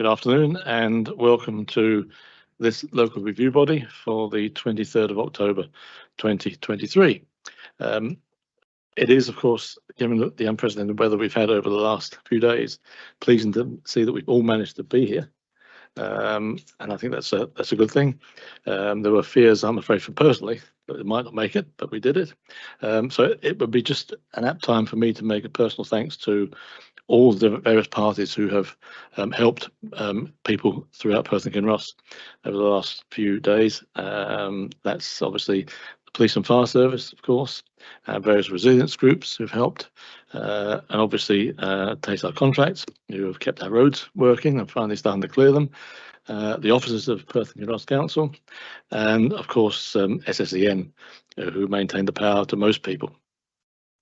Good afternoon and welcome to this local review body for the 23rd of October 2023. It is, of course, given the unprecedented weather we've had over the last few days, pleasing to see that we've all managed to be here. And I think that's a good thing. There were fears, I'm afraid, for personally, that it might not make it, but we did it. So it would be just an apt time for me to make a personal thanks to all the various parties who have helped people throughout Perth and Kinross over the last few days. That's obviously the police and fire service, of course, various resilience groups who've helped, and obviously Tayside Contracts, who have kept our roads working and finally starting to clear them, the officers of Perth and Kinross Council, and of course SSEN, who maintain the power to most people.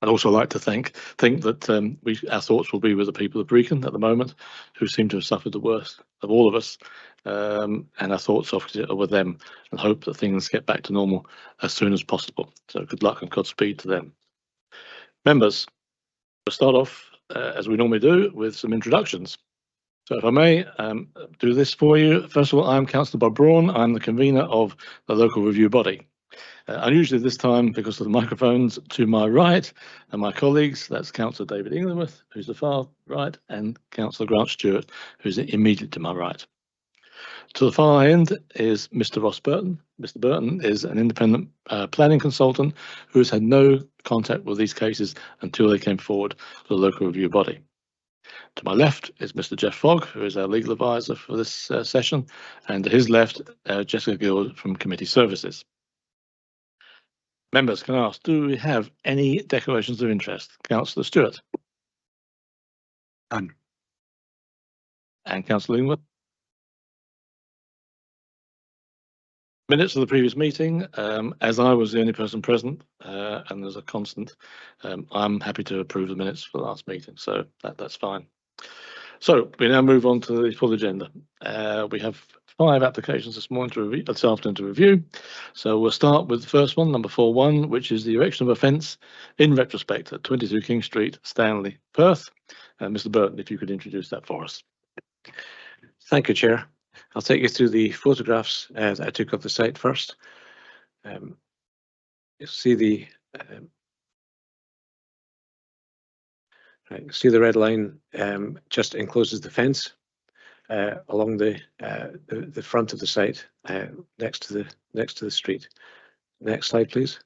I'd also like to think that our thoughts will be with the people of Brecon at the moment, who seem to have suffered the worst of all of us, and our thoughts obviously are with them, and hope that things get back to normal as soon as possible. So good luck and Godspeed to them. Members, we'll start off as we normally do with some introductions. So if I may do this for you. First of all, I'm Councillor Bob Braun. I'm the convener of the local review body. Unusually this time, because of the microphones to my right and my colleagues, that's Councillor David Ingleworth, who's the far right, and Councillor Grant Stewart, who's immediately to my right. To the far end is Mr. Ross Burton. Mr. Burton is an independent planning consultant who has had no contact with these cases until they came forward to the local review body. To my left is Mr. Jeff Fogg, who is our legal advisor for this session, and to his left, Jessica Guild from Committee Services. Members, can I ask, do we have any declarations of interest? Councillor Stewart. None. And Councillor Ingleworth. Minutes of the previous meeting, as I was the only person present, and there's a constant, I'm happy to approve the minutes for the last meeting, so that's fine. So we now move on to the full agenda. We have 5 applications this afternoon to review. So we'll start with the first one, number 4.1, which is the erection of a fence in retrospect at 22 King Street, Stanley, Perth. Mr. Burton, if you could introduce that for us. Thank you, Chair. I'll take you through the photographs that I took of the site first. You'll see the red line just encloses the fence along the front of the site next to the street. Next slide, please.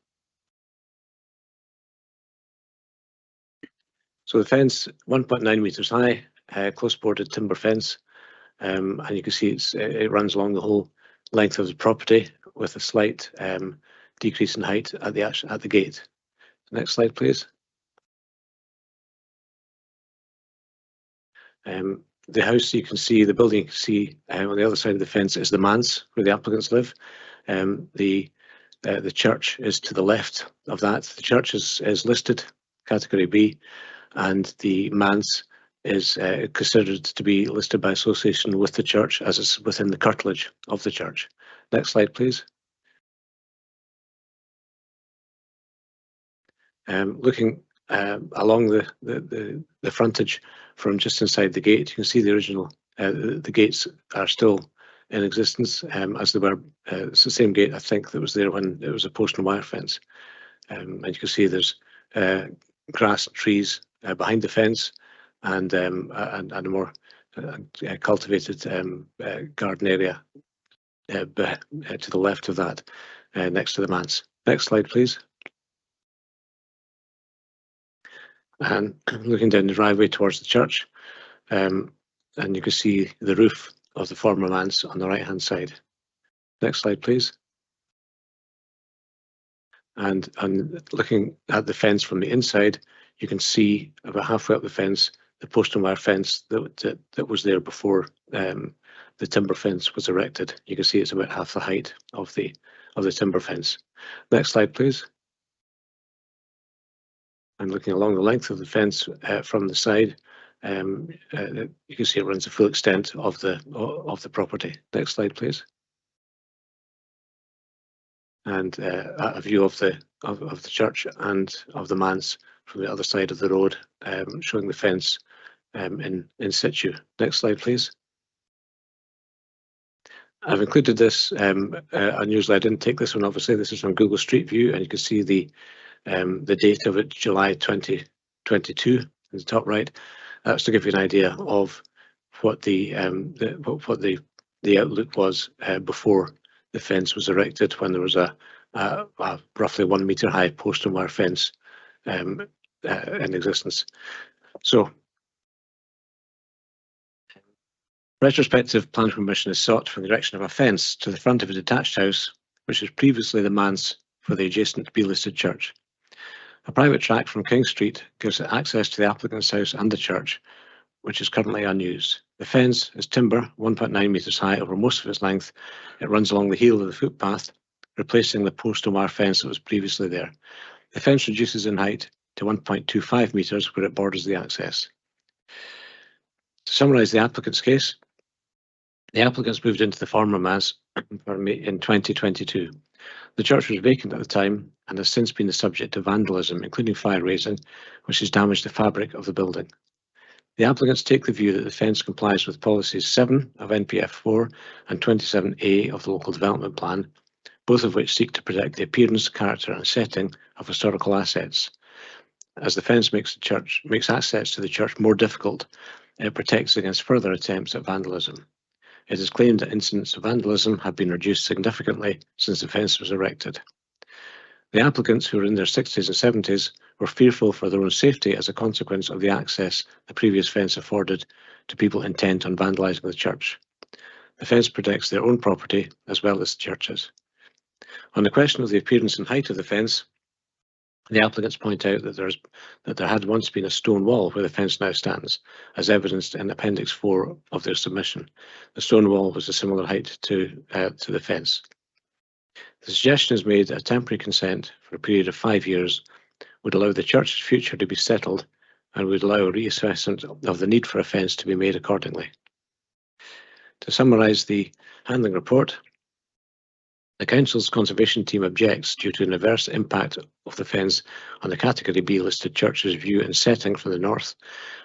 So the fence, 1.9 meters high, close boarded timber fence, and you can see it runs along the whole length of the property with a slight decrease in height at the gate. Next slide, please. The house you can see, the building you can see on the other side of the fence is the manse where the applicants live. The church is to the left of that. The church is listed category B, and the manse is considered to be listed by association with the church as it's within the curtilage of the church. Next slide, please. Looking along the frontage from just inside the gate, you can see the original, the gates are still in existence as they were. It's the same gate, I think, that was there when it was a post and wire fence. And you can see there's grass and trees behind the fence, and a more cultivated garden area to the left of that, next to the manse. Next slide, please. And looking down the driveway towards the church, and you can see the roof of the former manse on the right-hand side. Next slide, please. And looking at the fence from the inside, you can see about halfway up the fence the post and wire fence that was there before the timber fence was erected. You can see it's about half the height of the timber fence. Next slide, please. And looking along the length of the fence from the side, you can see it runs the full extent of the property. Next slide, please. And a view of the church and of the manse from the other side of the road, showing the fence in situ. Next slide, please. I've included this unusually. I didn't take this one, obviously. This is from Google Street View, and you can see the date of it, July 2022, in the top right. That's to give you an idea of what the outlook was before the fence was erected, when there was a roughly 1 metre high post and wire fence in existence. So, retrospective planning permission is sought for the erection of a fence to the front of a detached house, which was previously the manse for the adjacent B-listed church. A private track from King Street gives access to the applicant's house and the church, which is currently unused. The fence is timber, 1.9 metres high over most of its length. It runs along the heel of the footpath, replacing the post and wire fence that was previously there. The fence reduces in height to 1.25 metres where it borders the access. To summarise the applicant's case, the applicants moved into the former manse in 2022. The church was vacant at the time and has since been the subject of vandalism, including fire raising, which has damaged the fabric of the building. The applicants take the view that the fence complies with policies 7 of NPF 4 and 27A of the Local Development Plan, both of which seek to protect the appearance, character and setting of historical assets. As the fence makes access to the church more difficult, it protects against further attempts at vandalism. It is claimed that incidents of vandalism have been reduced significantly since the fence was erected. The applicants, who were in their 60s and 70s, were fearful for their own safety as a consequence of the access the previous fence afforded to people intent on vandalising the church. The fence protects their own property as well as the church's. On the question of the appearance and height of the fence, the applicants point out that there had once been a stone wall where the fence now stands, as evidenced in Appendix 4 of their submission. The stone wall was a similar height to the fence. The suggestion is made that a temporary consent for a period of 5 years would allow the church's future to be settled and would allow a reassessment of the need for a fence to be made accordingly. To summarise the handling report, the Council's conservation team objects due to an adverse impact of the fence on the Category B listed church's view and setting from the north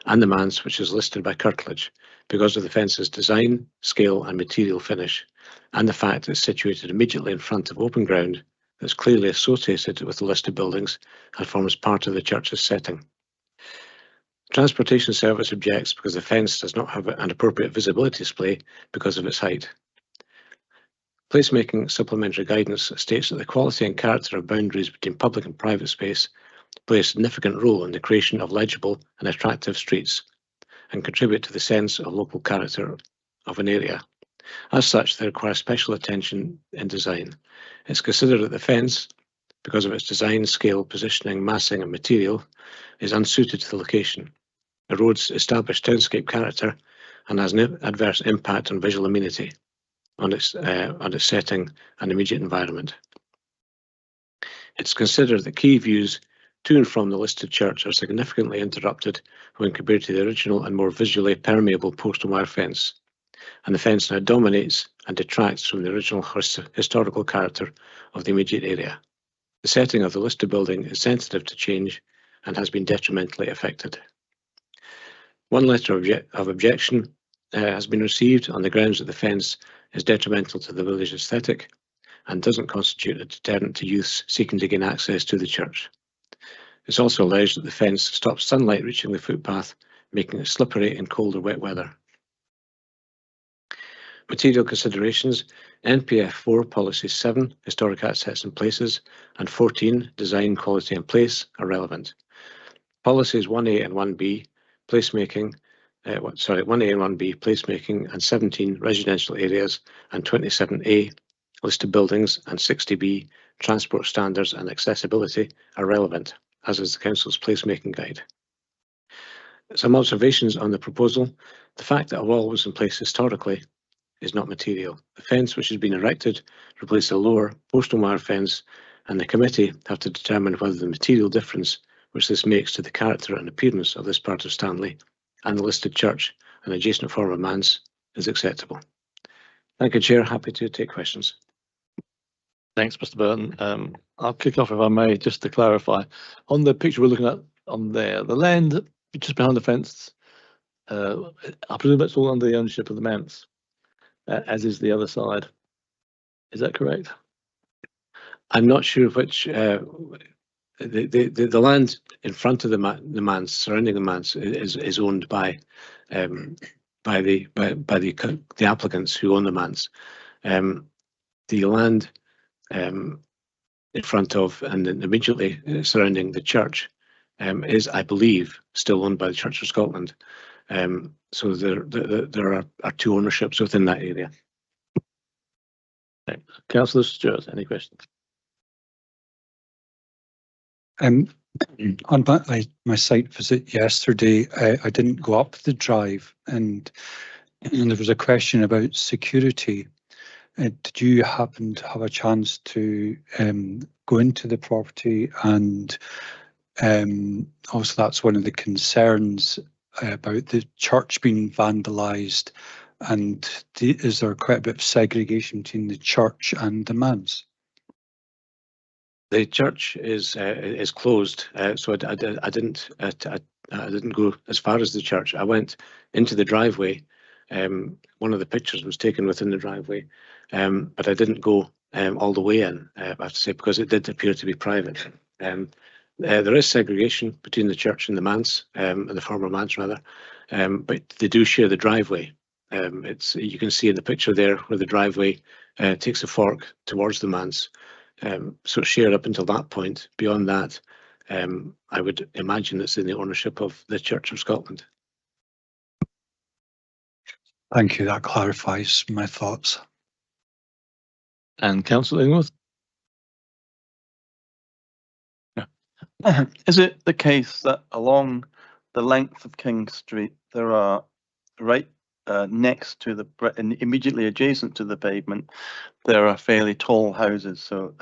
and the manse, which is listed by curtilage, because of the fence's design, scale and material finish, and the fact it's situated immediately in front of open ground that's clearly associated with the listed buildings and forms part of the church's setting. Transportation Service objects because the fence does not have an appropriate visibility display because of its height. Placemaking supplementary guidance states that the quality and character of boundaries between public and private space play a significant role in the creation of legible and attractive streets and contribute to the sense of local character of an area. As such, they require special attention in design. It's considered that the fence, because of its design, scale, positioning, massing and material, is unsuited to the location, erodes established townscape character and has an adverse impact on visual amenity, on its setting and immediate environment. It's considered that key views to and from the listed church are significantly interrupted when compared to the original and more visually permeable post and wire fence, and the fence now dominates and detracts from the original historical character of the immediate area. The setting of the listed building is sensitive to change and has been detrimentally affected. One letter of objection has been received on the grounds that the fence is detrimental to the village aesthetic and doesn't constitute a deterrent to youths seeking to gain access to the church. It's also alleged that the fence stops sunlight reaching the footpath, making it slippery in cold or wet weather. Material considerations: NPF 4 Policy 7, Historic Assets and Places, and 14, Design, Quality and Place, are relevant. Policies 1A and 1B, Placemaking, 1A and 1B, Placemaking, and 17, Residential Areas, and 27A, Listed Buildings, and 60B, Transport Standards and Accessibility, are relevant, as is the Council's Placemaking Guide. Some observations on the proposal: the fact that a wall was in place historically is not material. The fence which has been erected replaced a lower post and wire fence, and the committee have to determine whether the material difference which this makes to the character and appearance of this part of Stanley and the listed church and adjacent former manse is acceptable. Thank you, Chair. Happy to take questions. Thanks, Mr. Burton. I'll kick off, if I may, just to clarify. On the picture we're looking at on there, the land just behind the fence, I presume that's all under the ownership of the manse. as is the other side. Is that correct? I'm not sure which the land in front of the manse, surrounding the manse, is owned by the applicants who own the manse. The land in front of and immediately surrounding the church is, I believe, still owned by the Church of Scotland. So there are two ownerships within that area. Okay. Councillor Stewart, any questions? On my site visit yesterday, I didn't go up the drive, and there was a question about security. Did you happen to have a chance to go into the property? And also, that's one of the concerns about the church being vandalised. And is there quite a bit of segregation between the church and the manse? The church is closed, so I didn't go as far as the church. I went into the driveway. One of the pictures was taken within the driveway, but I didn't go all the way in. I have to say, because it did appear to be private. There is segregation between the church and the manse, and the former manse rather, but they do share the driveway. You can see in the picture there where the driveway takes a fork towards the manse. So it's shared up until that point. Beyond that, I would imagine it's in the ownership of the Church of Scotland. Thank you. That clarifies my thoughts. And Councillor Ingworth? Yeah. Is it the case that along the length of King Street there are right next to the immediately adjacent to the pavement, there are fairly tall houses? So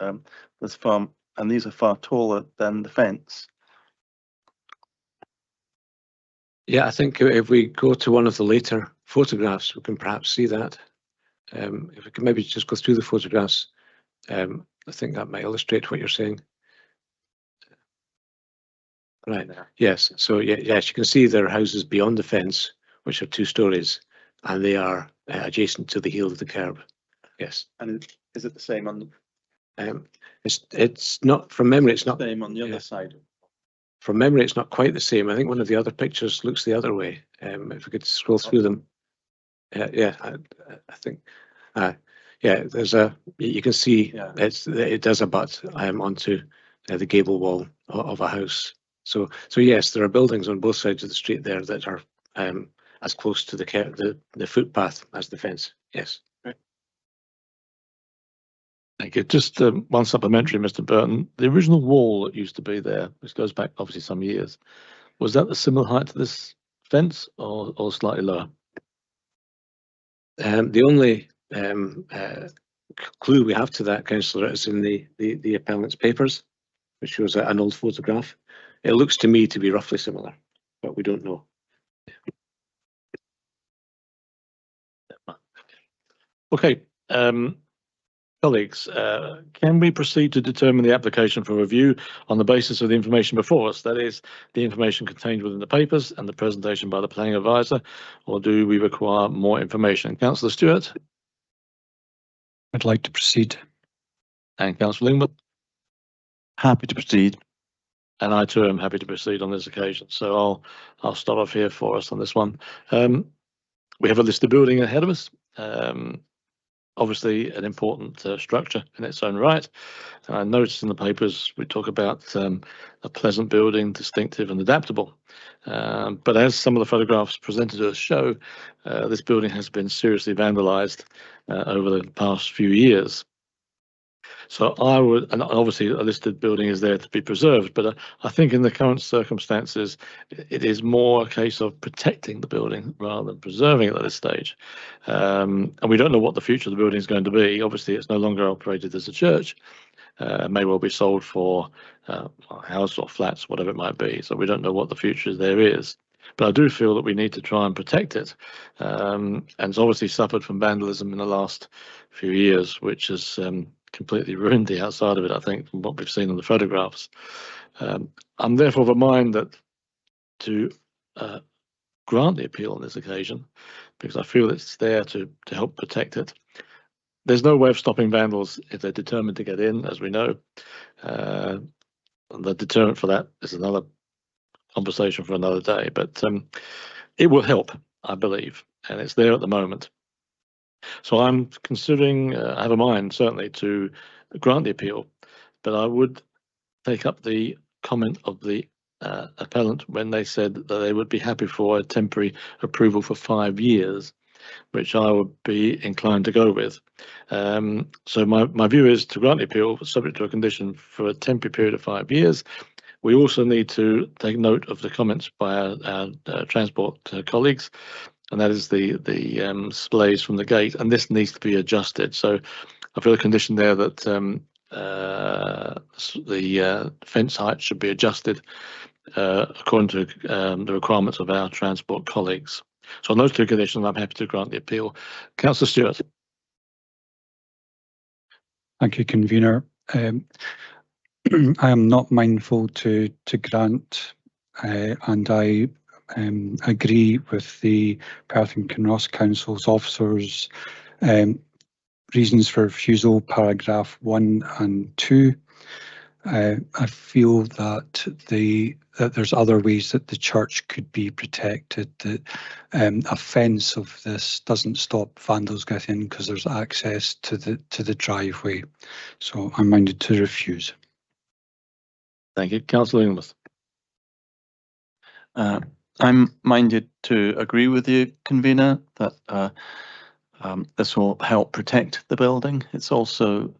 there's and these are far taller than the fence. Yeah, I think if we go to one of the later photographs, we can perhaps see that. If we can maybe just go through the photographs, I think that might illustrate what you're saying. Right. Yes. So yes, you can see there are houses beyond the fence, which are 2 stories, and they are adjacent to the heel of the curb. Yes. And is it the same on the? It's not, from memory. It's not the same on the other side. From memory, it's not quite the same. I think one of the other pictures looks the other way. If we could scroll through them. Yeah, I think. Yeah, there's you can see it does abut onto the gable wall of a house. So yes, there are buildings on both sides of the street there that are as close to the footpath as the fence. Yes. Right. Thank you. Just one supplementary, Mr. Burton. The original wall that used to be there, which goes back obviously some years, was that the similar height to this fence or slightly lower? The only clue we have to that, Councillor, is in the appellant's papers, which shows an old photograph. It looks to me to be roughly similar, but we don't know. Okay, colleagues, can we proceed to determine the application for review on the basis of the information before us? That is, the information contained within the papers and the presentation by the planning advisor, or do we require more information? Councillor Stewart? I'd like to proceed. And Councillor Ingworth? Happy to proceed. And I too am happy to proceed on this occasion. So I'll start off here for us on this one. We have a listed building ahead of us. Obviously an important structure in its own right. And I noticed in the papers we talk about a pleasant building, distinctive and adaptable. But as some of the photographs presented to us show, this building has been seriously vandalised over the past few years. So I would, and obviously a listed building is there to be preserved, but I think in the current circumstances, it is more a case of protecting the building rather than preserving it at this stage. And we don't know what the future of the building is going to be. Obviously, it's no longer operated as a church. It may well be sold for a house or flats, whatever it might be. So we don't know what the future there is. But I do feel that we need to try and protect it. And it's obviously suffered from vandalism in the last few years, which has completely ruined the outside of it, I think, from what we've seen in the photographs. I'm therefore of a mind that to grant the appeal on this occasion, because I feel it's there to help protect it. There's no way of stopping vandals if they're determined to get in, as we know. The deterrent for that is another conversation for another day, but it will help, I believe, and it's there at the moment. So I'm considering, I have a mind certainly to grant the appeal, but I would take up the comment of the appellant when they said that they would be happy for a temporary approval for 5 years, which I would be inclined to go with. So my view is to grant the appeal subject to a condition for a temporary period of 5 years. We also need to take note of the comments by our transport colleagues, and that is the splays from the gate, and this needs to be adjusted. So I feel a condition there that the fence height should be adjusted according to the requirements of our transport colleagues. So on those two conditions, I'm happy to grant the appeal. Councillor Stewart. Thank you, Convener. I am not mindful to grant, and I agree with the Perth and Kinross Council's officers' reasons for refusal, paragraph 1 and 2. I feel that there's other ways that the church could be protected. That a fence of this doesn't stop vandals getting in because there's access to the driveway. So I'm minded to refuse. Thank you, Councillor Ingworth. I'm minded to agree with you, Convener, that this will help protect the building. It's also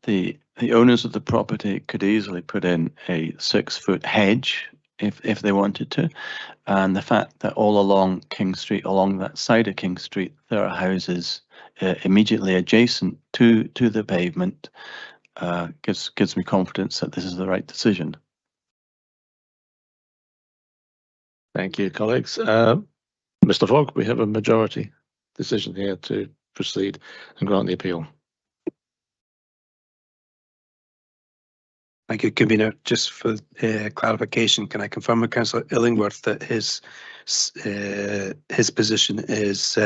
the owners of the property could easily put in a 6-foot hedge if they wanted to, and the fact that all along King Street, along that side of King Street, there are houses immediately adjacent to the pavement gives me confidence that this is the right decision. Thank you, colleagues. Mr. Fogg, we have a majority decision here to proceed and grant the appeal. Thank you, Convener. Just for clarification, can I confirm with Councillor Illingworth that his position is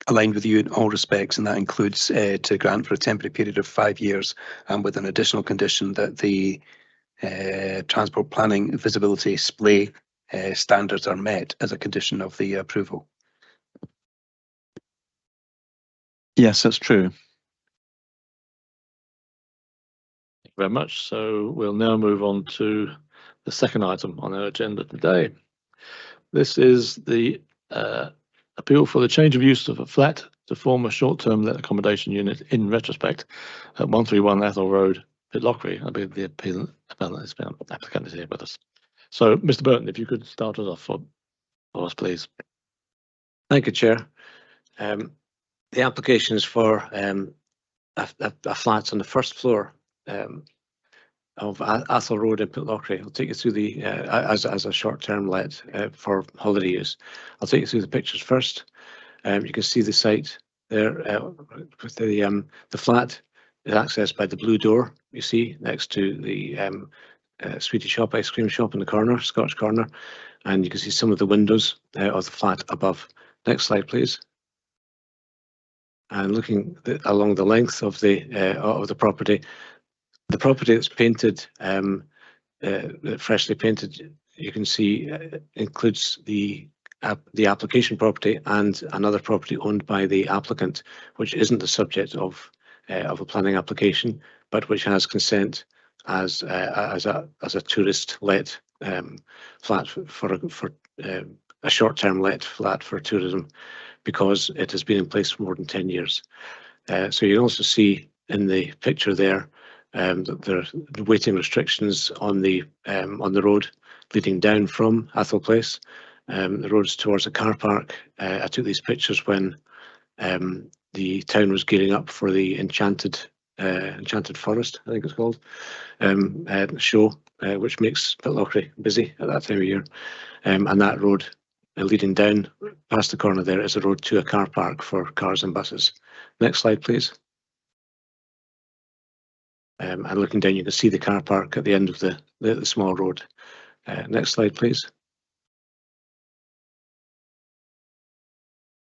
aligned with you in all respects, and that includes to grant for a temporary period of 5 years, and with an additional condition that the transport planning visibility splay standards are met as a condition of the approval? Yes, that's true. Thank you very much. So we'll now move on to the second item on our agenda today. This is the appeal for the change of use of a flat to form a short-term let accommodation unit in retrospect at 131 Athol Road, Pitlochry. I believe the applicant is here with us. So, Mr. Burton, if you could start us off for us, please. Thank you, Chair. The application is for a flat on the first floor of Athol Road in Pitlochry. I'll take you through the as a short-term let for holiday use. I'll take you through the pictures first. You can see the site there. With the flat is accessed by the blue door you see next to the Sweetie Shop ice cream shop in the corner, Scotch corner, and you can see some of the windows of the flat above. Next slide, please. And looking along the length of the property. The property that's painted, freshly painted, you can see includes the application property and another property owned by the applicant, which isn't the subject of a planning application, but which has consent as a tourist let flat for a short-term let flat for tourism, because it has been in place for more than 10 years. So you can also see in the picture there that there are waiting restrictions on the road leading down from Athol Place. The road's towards a car park. I took these pictures when the town was gearing up for the Enchanted Forest, I think it's called, show, which makes Pitlochry busy at that time of year. And that road leading down past the corner there is a road to a car park for cars and buses. Next slide, please. And looking down, you can see the car park at the end of the small road. Next slide, please.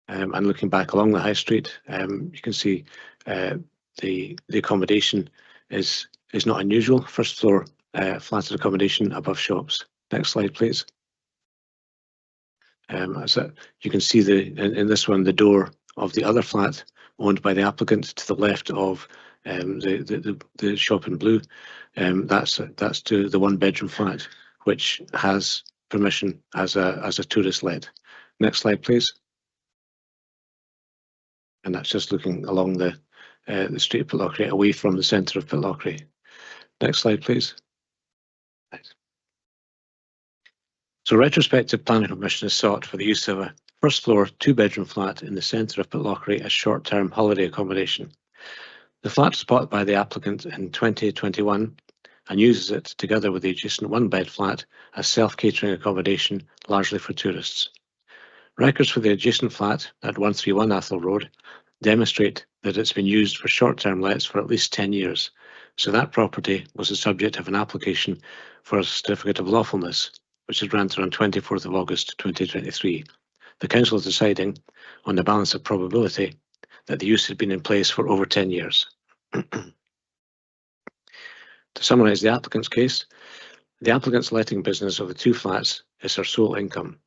And looking back along the high street, you can see the accommodation is not unusual. First floor flatted accommodation above shops. Next slide, please. You can see in this one the door of the other flat owned by the applicant to the left of the shop in blue. That's to the one-bedroom flat, which has permission as a tourist let. Next slide, please. And that's just looking along the street of Pitlochry, away from the centre of Pitlochry. Next slide, please. Thanks. So retrospective planning permission is sought for the use of a first floor, two-bedroom flat in the centre of Pitlochry as short-term holiday accommodation. The flat was bought by the applicant in 2021 and uses it, together with the adjacent one-bed flat, as self-catering accommodation, largely for tourists. Records for the adjacent flat at 131 Athol Road demonstrate that it's been used for short-term lets for at least 10 years, so that property was the subject of an application for a certificate of lawfulness, which was granted on 24th of August 2023. The council is deciding, on the balance of probability, that the use had been in place for over 10 years. To summarise the applicant's case, the applicant's letting business of the two flats is her sole income.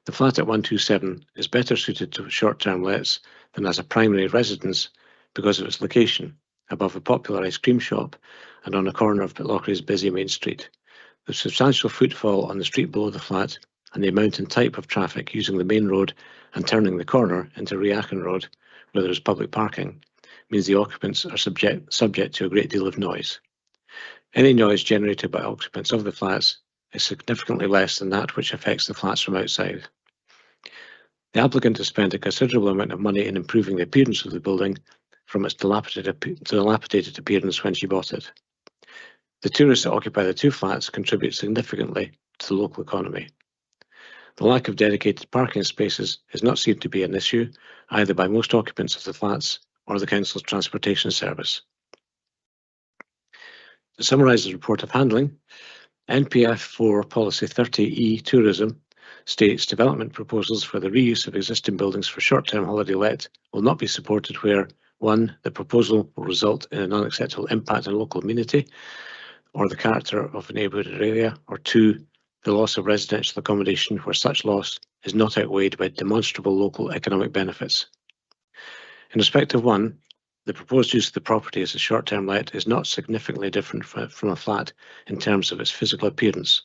The flat at 127 is better suited to short-term lets than as a primary residence because of its location, above a popular ice cream shop and on a corner of Pitlochry's busy main street. The substantial footfall on the street below the flat and the amount and type of traffic using the main road and turning the corner into Reachen Road, where there is public parking, means the occupants are subject to a great deal of noise. Any noise generated by occupants of the flats is significantly less than that which affects the flats from outside. The applicant has spent a considerable amount of money in improving the appearance of the building from its dilapidated appearance when she bought it. The tourists that occupy the two flats contribute significantly to the local economy. The lack of dedicated parking spaces is not seen to be an issue either by most occupants of the flats or the council's transportation service. To summarise the report of handling, NPF 4 Policy 30E Tourism states development proposals for the reuse of existing buildings for short-term holiday let will not be supported where 1. The proposal will result in an unacceptable impact on local amenity or the character of a neighbourhood area, or 2. The loss of residential accommodation where such loss is not outweighed by demonstrable local economic benefits. In respect of 1, the proposed use of the property as a short-term let is not significantly different from a flat in terms of its physical appearance.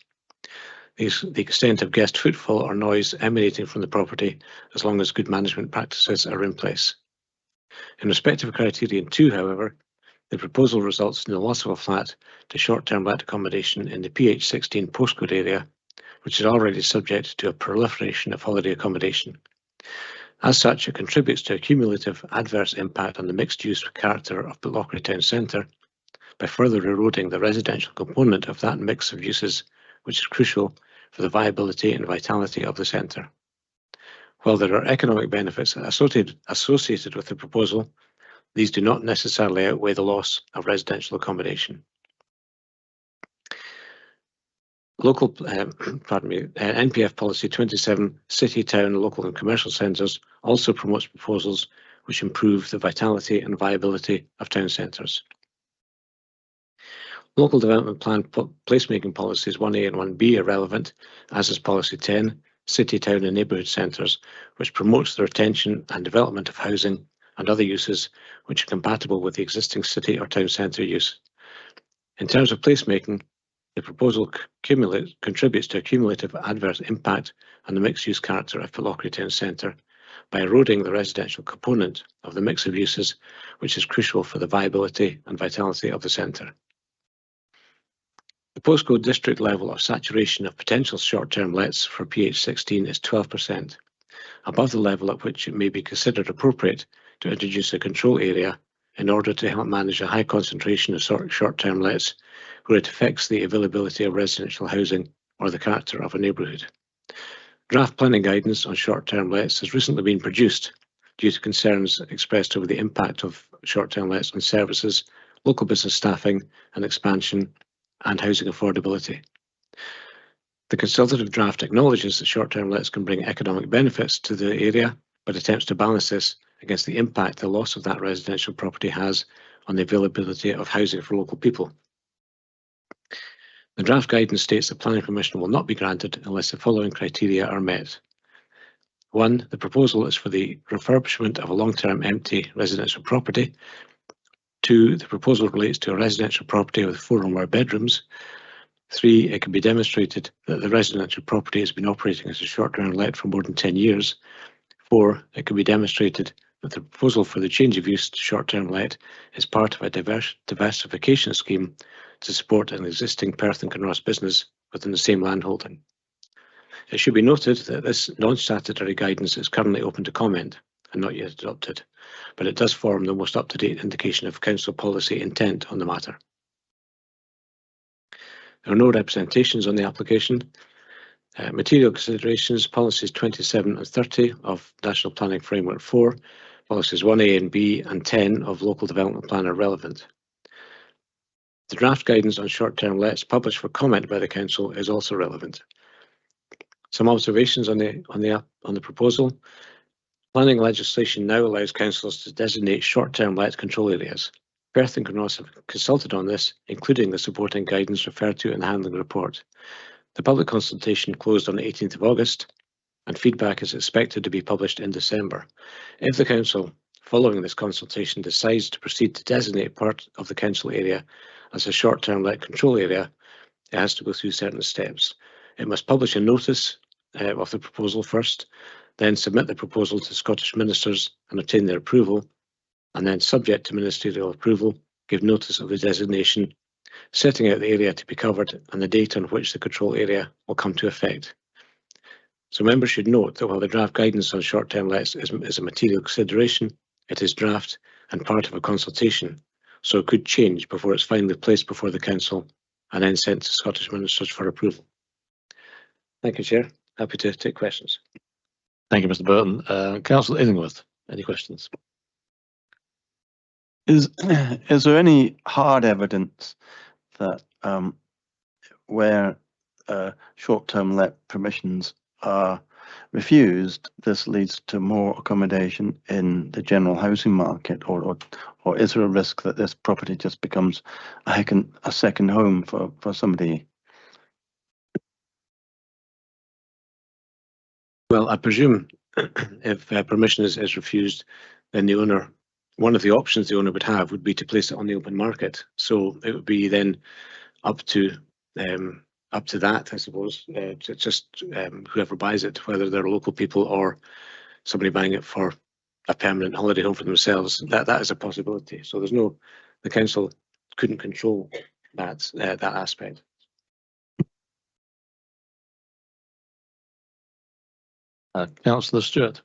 The extent of guest footfall or noise emanating from the property, as long as good management practices are in place. In respect of criterion 2, however, the proposal results in the loss of a flat to short-term let accommodation in the PH16 postcode area, which is already subject to a proliferation of holiday accommodation. As such, it contributes to a cumulative adverse impact on the mixed-use character of Pitlochry Town Centre by further eroding the residential component of that mix of uses, which is crucial for the viability and vitality of the centre. While there are economic benefits associated with the proposal, these do not necessarily outweigh the loss of residential accommodation. NPF Policy 27 City, Town, Local and Commercial Centres also promotes proposals which improve the vitality and viability of town centres. Local Development Plan placemaking policies 1A and 1B are relevant, as is Policy 10, City, Town and Neighbourhood Centres, which promotes the retention and development of housing and other uses which are compatible with the existing city or town centre use. In terms of placemaking, the proposal contributes to a cumulative adverse impact on the mixed-use character of Pitlochry Town Centre by eroding the residential component of the mix of uses, which is crucial for the viability and vitality of the centre. The postcode district level of saturation of potential short-term lets for PH16 is 12%, above the level at which it may be considered appropriate to introduce a control area in order to help manage a high concentration of short-term lets where it affects the availability of residential housing or the character of a neighbourhood. Draft planning guidance on short-term lets has recently been produced due to concerns expressed over the impact of short-term lets on services, local business staffing and expansion, and housing affordability. The consultative draft acknowledges that short-term lets can bring economic benefits to the area but attempts to balance this against the impact the loss of that residential property has on the availability of housing for local people. The draft guidance states that planning permission will not be granted unless the following criteria are met. 1. The proposal is for the refurbishment of a long-term empty residential property. 2. The proposal relates to a residential property with 4 or more bedrooms. 3. It can be demonstrated that the residential property has been operating as a short-term let for more than 10 years. 4. It can be demonstrated that the proposal for the change of use to short-term let is part of a diversification scheme to support an existing Perth and Kinross business within the same landholding. It should be noted that this non-statutory guidance is currently open to comment and not yet adopted, but it does form the most up-to-date indication of council policy intent on the matter. There are no representations on the application. Material considerations, policies 27 and 30 of National Planning Framework 4, policies 1A and B and 10 of Local Development Plan are relevant. The draft guidance on short-term lets published for comment by the council is also relevant. Some observations on the proposal. Planning legislation now allows councils to designate short-term let control areas. Perth and Kinross have consulted on this, including the supporting guidance referred to in the handling report. The public consultation closed on the 18th of August, and feedback is expected to be published in December. If the council, following this consultation, decides to proceed to designate part of the council area as a short-term let control area, it has to go through certain steps. It must publish a notice of the proposal first, then submit the proposal to Scottish ministers and obtain their approval, and then, subject to ministerial approval, give notice of the designation, setting out the area to be covered and the date on which the control area will come to effect. So members should note that while the draft guidance on short-term lets is a material consideration, it is draft and part of a consultation, so it could change before it's finally placed before the council and then sent to Scottish ministers for approval. Thank you, Chair. Happy to take questions. Thank you, Mr. Burton. Councillor Illingworth, any questions? Is there any hard evidence that where short-term let permissions are refused, this leads to more accommodation in the general housing market, or is there a risk that this property just becomes a second home for somebody? Well, I presume if permission is refused, then the owner, one of the options the owner would have would be to place it on the open market. So it would be then up to that, I suppose, just whoever buys it, whether they're local people or somebody buying it for a permanent holiday home for themselves. That is a possibility. So the council couldn't control that aspect. Councillor Stewart.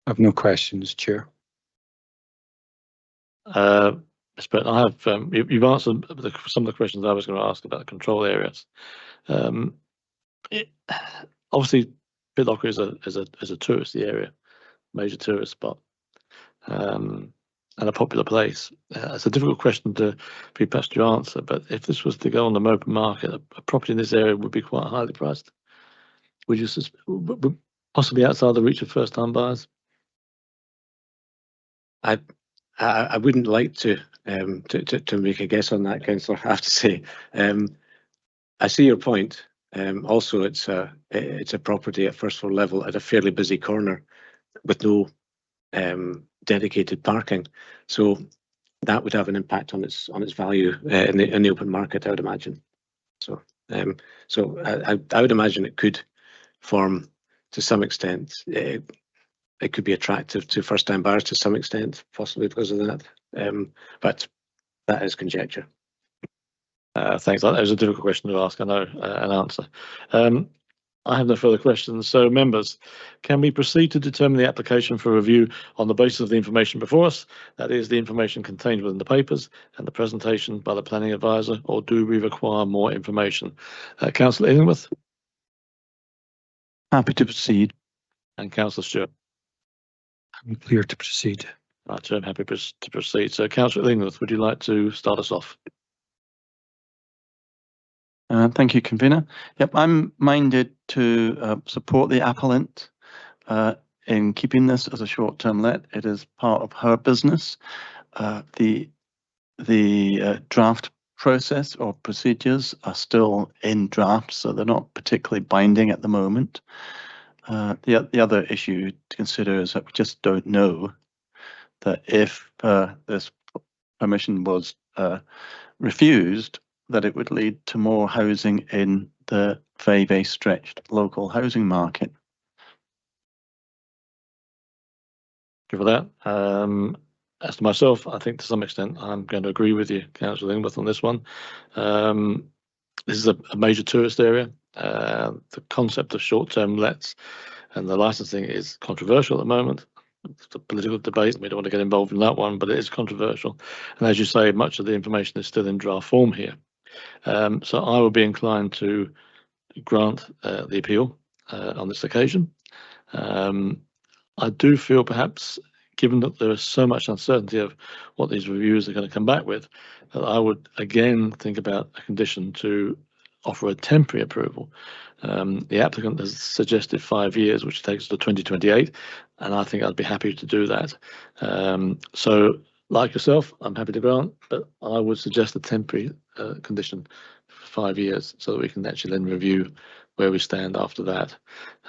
I have no questions, Chair. Mr. Burton, I have you've answered some of the questions I was going to ask about the control areas. Obviously, Pitlochry is a touristy area, major tourist spot, and a popular place. It's a difficult question to be pressed to answer, but if this was to go on the open market, a property in this area would be quite highly priced. Would you possibly outside the reach of first-time buyers? I wouldn't like to make a guess on that, Councillor. I have to say, I see your point. Also, it's a property at first floor level at a fairly busy corner with no dedicated parking, so that would have an impact on its value in the open market, I would imagine. So I would imagine it could form to some extent. It could be attractive to first-time buyers to some extent, possibly because of that. But that is conjecture. Thanks. That was a difficult question to ask. I know an answer. I have no further questions. So, members, can we proceed to determine the application for review on the basis of the information before us? That is, the information contained within the papers and the presentation by the planning advisor, or do we require more information? Councillor Illingworth? Happy to proceed. And Councillor Stewart? I'm clear to proceed. Right, so I'm happy to proceed. So Councillor Illingworth, would you like to start us off? Thank you, convener. Yep, I'm minded to support the appellant in keeping this as a short-term let. It is part of her business. The draft process or procedures are still in draft, so they're not particularly binding at the moment. The other issue to consider is that we just don't know that if this permission was refused, that it would lead to more housing in the very stretched local housing market. Thank you for that. As to myself, I think to some extent I'm going to agree with you, Councillor Illingworth, on this one. This is a major tourist area. The concept of short-term lets and the licensing is controversial at the moment. It's a political debate. We don't want to get involved in that one, but it is controversial. And as you say, much of the information is still in draft form here. So I will be inclined to grant the appeal on this occasion. I do feel perhaps, given that there is so much uncertainty of what these reviews are going to come back with, that I would again think about a condition to offer a temporary approval. The applicant has suggested 5 years, which takes us to 2028, and I think I'd be happy to do that. So, like yourself, I'm happy to grant, but I would suggest a temporary condition for 5 years so that we can actually then review where we stand after that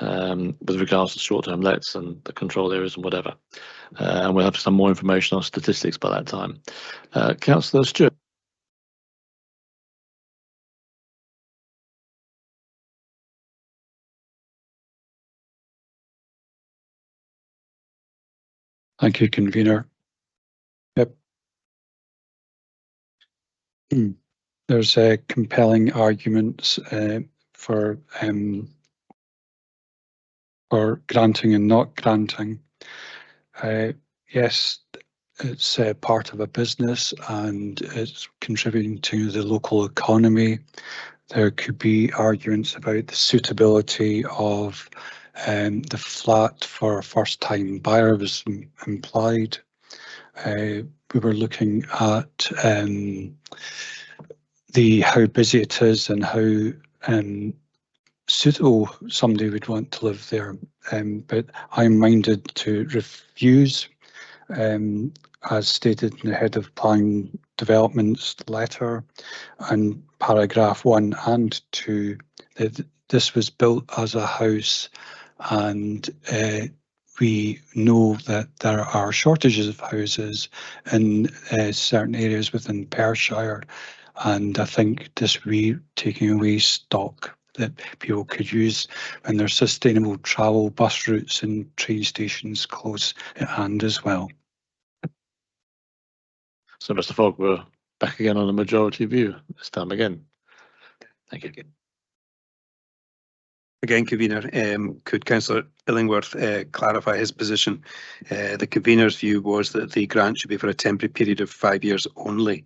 with regards to short-term lets and the control areas and whatever. And we'll have some more information on statistics by that time. Councillor Stewart. Thank you, convener. Yep. There's compelling arguments for granting and not granting. Yes, it's part of a business and it's contributing to the local economy. There could be arguments about the suitability of the flat for a first-time buyer was implied. We were looking at how busy it is and how suitable somebody would want to live there. But I'm minded to refuse, as stated in the head of planning development's letter and paragraph 1 and 2, that this was built as a house, and we know that there are shortages of houses in certain areas within Perthshire, and I think this will be taking away stock that people could use when there's sustainable travel, bus routes and train stations close at hand as well. So, Mr. Fogg, we're back again on a majority view this time again. Thank you. Again, convener, could Councillor Illingworth clarify his position? The convener's view was that the grant should be for a temporary period of 5 years only.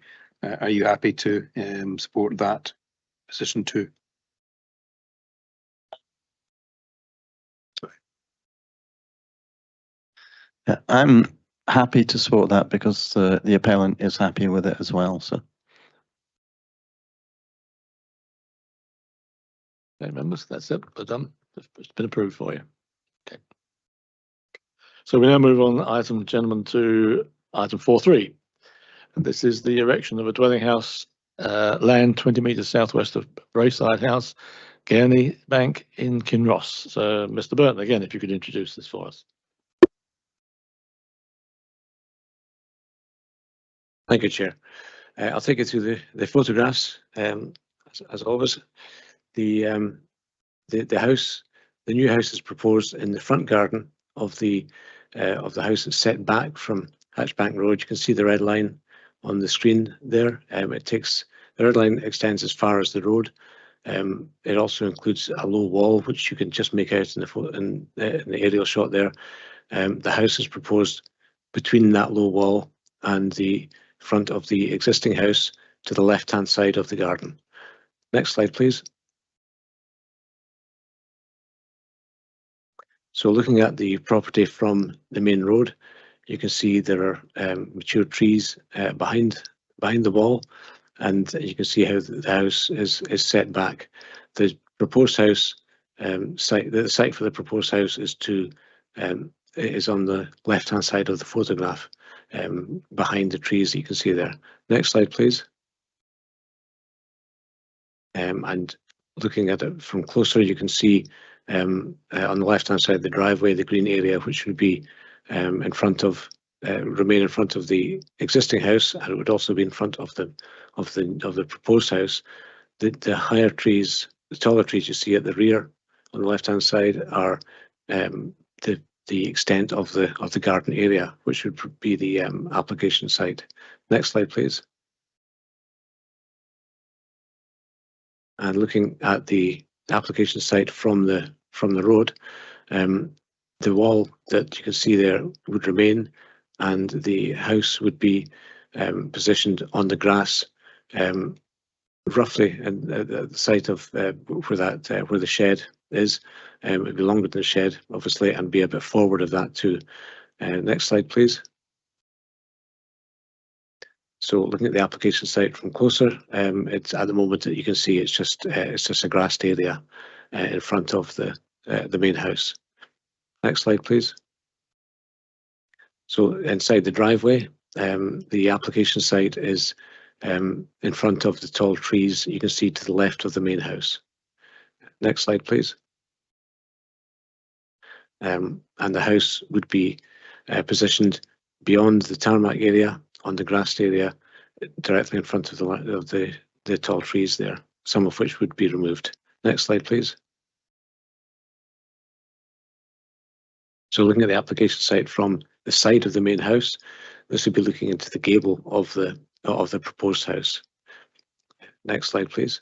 Are you happy to support that position too? Yeah, I'm happy to support that because the appellant is happy with it as well. So, Okay, members, that's it. We're done. It's been approved for you. Okay. So we now move on, gentlemen, to item 4.3. And this is the erection of a dwelling house land 20 metres southwest of Braeside House, Gairney Bank in Kinross. So, Mr. Burton, again, if you could introduce this for us. Thank you, Chair. I'll take you through the photographs. As always, the house, the new house is proposed in the front garden of the house. It's set back from Hatchbank Road. You can see the red line on the screen there. The red line extends as far as the road. It also includes a low wall, which you can just make out in the aerial shot there. The house is proposed between that low wall and the front of the existing house to the left-hand side of the garden. Next slide, please. So looking at the property from the main road, you can see there are mature trees behind the wall, and you can see how the house is set back. The proposed house site, the site for the proposed house is on the left-hand side of the photograph, behind the trees that you can see there. Next slide, please. And looking at it from closer, you can see on the left-hand side the driveway, the green area, which would be remain in front of the existing house, and it would also be in front of the proposed house. The higher trees, the taller trees you see at the rear on the left-hand side are the extent of the garden area, which would be the application site. Next slide, please. And looking at the application site from the road, the wall that you can see there would remain, and the house would be positioned on the grass, roughly at the site of where the shed is. It would be longer than the shed, obviously, and be a bit forward of that too. Next slide, please. So looking at the application site from closer, it's at the moment that you can see it's just a grassed area in front of the main house. Next slide, please. So inside the driveway, the application site is in front of the tall trees you can see to the left of the main house. Next slide, please. And the house would be positioned beyond the tarmac area, on the grassed area, directly in front of the tall trees there, some of which would be removed. Next slide, please. So looking at the application site from the side of the main house, this would be looking into the gable of the proposed house. Next slide, please.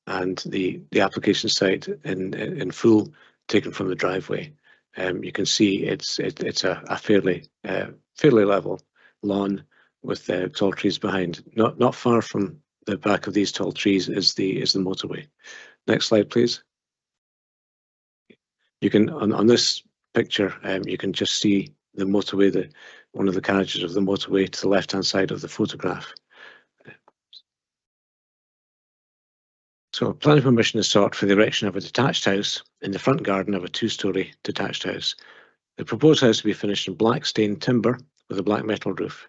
And the application site in full, taken from the driveway. You can see it's a fairly level lawn with tall trees behind. Not far from the back of these tall trees is the motorway. Next slide, please. You can on this picture, you can just see the motorway, one of the carriages of the motorway to the left-hand side of the photograph. So planning permission is sought for the erection of a detached house in the front garden of a two-storey detached house. The proposed house will be finished in black stained timber with a black metal roof.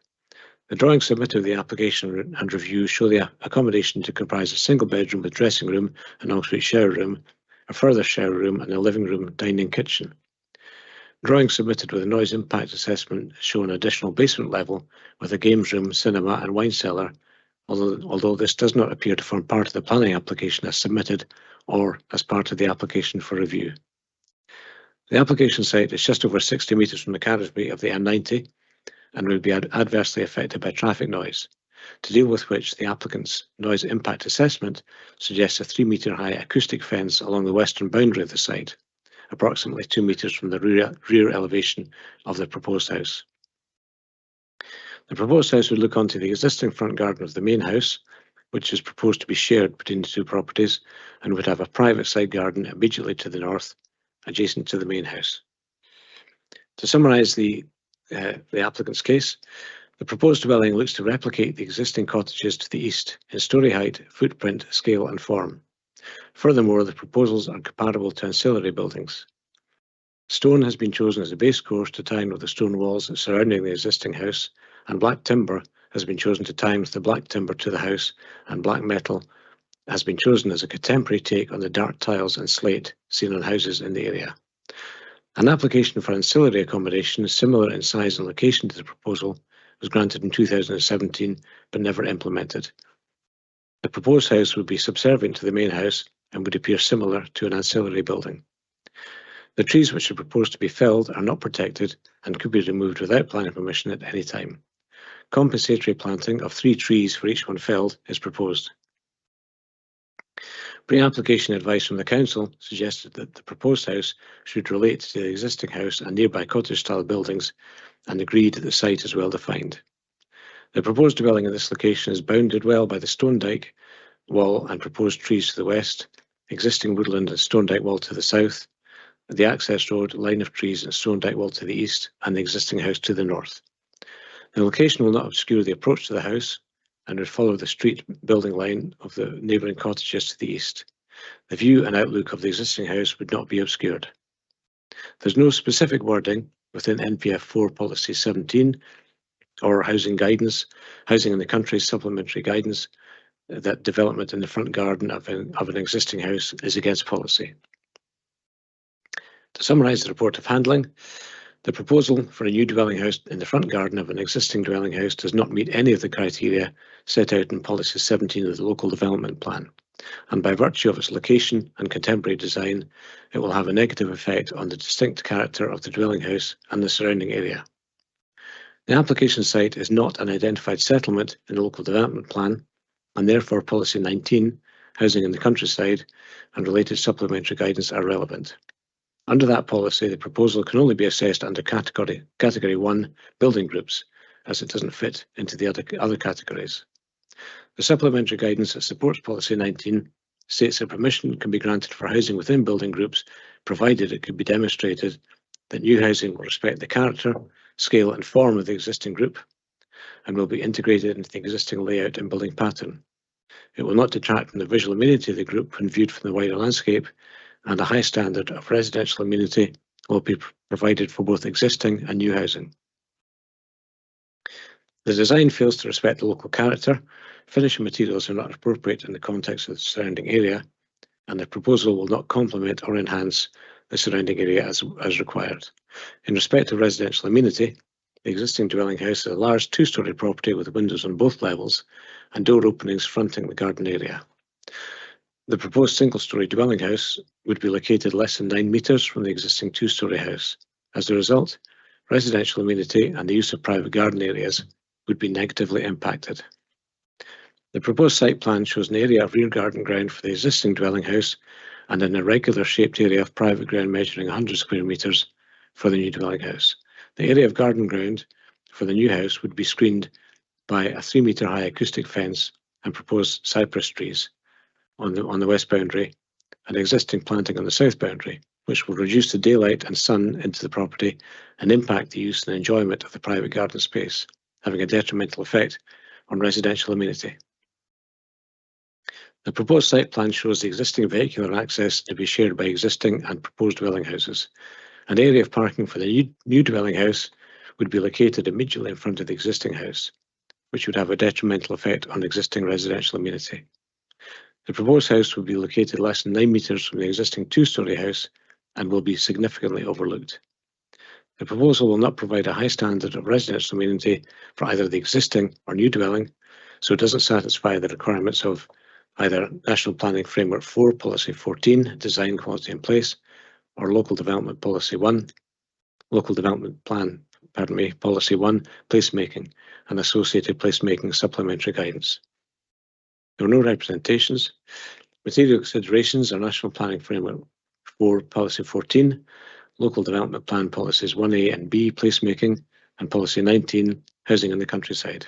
The drawings submitted with the application and review show the accommodation to comprise a single bedroom with dressing room and ensuite shower room, a further shower room and a living room, dining, kitchen. Drawings submitted with a noise impact assessment show an additional basement level with a games room, cinema and wine cellar, although this does not appear to form part of the planning application as submitted or as part of the application for review. The application site is just over 60 metres from the carriageway of the M90 and will be adversely affected by traffic noise, to deal with which the applicant's noise impact assessment suggests a 3-metre high acoustic fence along the western boundary of the site, approximately 2 metres from the rear elevation of the proposed house. The proposed house would look onto the existing front garden of the main house, which is proposed to be shared between the two properties, and would have a private side garden immediately to the north, adjacent to the main house. To summarise the applicant's case, the proposed dwelling looks to replicate the existing cottages to the east in storey height, footprint, scale and form. Furthermore, the proposals are comparable to ancillary buildings. Stone has been chosen as a base course to tie in with the stone walls surrounding the existing house, and black timber has been chosen to tie in with the black timber to the house, and black metal has been chosen as a contemporary take on the dark tiles and slate seen on houses in the area. An application for ancillary accommodation similar in size and location to the proposal was granted in 2017 but never implemented. The proposed house would be subservient to the main house and would appear similar to an ancillary building. The trees which are proposed to be felled are not protected and could be removed without planning permission at any time. Compensatory planting of 3 trees for each one felled is proposed. Pre-application advice from the council suggested that the proposed house should relate to the existing house and nearby cottage-style buildings, and agreed that the site is well defined. The proposed dwelling in this location is bounded well by the stone dyke wall and proposed trees to the west. existing woodland and stone dyke wall to the south, the access road, line of trees and stone dyke wall to the east, and the existing house to the north. The location will not obscure the approach to the house and would follow the street building line of the neighbouring cottages to the east. The view and outlook of the existing house would not be obscured. There's no specific wording within NPF 4 Policy 17 or Housing Guidance, Housing in the Country Supplementary Guidance, that development in the front garden of an existing house is against policy. To summarise the report of handling, the proposal for a new dwelling house in the front garden of an existing dwelling house does not meet any of the criteria set out in Policy 17 of the Local Development Plan, and by virtue of its location and contemporary design, it will have a negative effect on the distinct character of the dwelling house and the surrounding area. The application site is not an identified settlement in the Local Development Plan, and therefore Policy 19, Housing in the Countryside, and related supplementary guidance are relevant. Under that policy, the proposal can only be assessed under Category 1 building groups, as it doesn't fit into the other categories. The supplementary guidance that supports Policy 19 states that permission can be granted for housing within building groups, provided it could be demonstrated that new housing will respect the character, scale and form of the existing group, and will be integrated into the existing layout and building pattern. It will not detract from the visual amenity of the group when viewed from the wider landscape, and a high standard of residential amenity will be provided for both existing and new housing. The design fails to respect the local character, finishing materials are not appropriate in the context of the surrounding area, and the proposal will not complement or enhance the surrounding area as required. In respect of residential amenity, the existing dwelling house is a large two-storey property with windows on both levels and door openings fronting the garden area. The proposed single-storey dwelling house would be located less than 9 metres from the existing two-storey house. As a result, residential amenity and the use of private garden areas would be negatively impacted. The proposed site plan shows an area of rear garden ground for the existing dwelling house and an irregular shaped area of private ground measuring 100 square metres for the new dwelling house. The area of garden ground for the new house would be screened by a 3 metre high acoustic fence and proposed cypress trees on the west boundary and existing planting on the south boundary, which will reduce the daylight and sun into the property and impact the use and enjoyment of the private garden space, having a detrimental effect on residential amenity. The proposed site plan shows the existing vehicular access to be shared by existing and proposed dwelling houses. An area of parking for the new dwelling house would be located immediately in front of the existing house, which would have a detrimental effect on existing residential amenity. The proposed house will be located less than 9 metres from the existing two-storey house and will be significantly overlooked. The proposal will not provide a high standard of residential amenity for either the existing or new dwelling, so it doesn't satisfy the requirements of either National Planning Framework 4 Policy 14, Design Quality in Place, or Local Development Policy 1, Local Development Plan, Policy 1, Placemaking, and associated placemaking supplementary guidance. There are no representations. Material considerations are National Planning Framework 4 Policy 14, Local Development Plan Policies 1A and B, Placemaking, and Policy 19, Housing in the Countryside.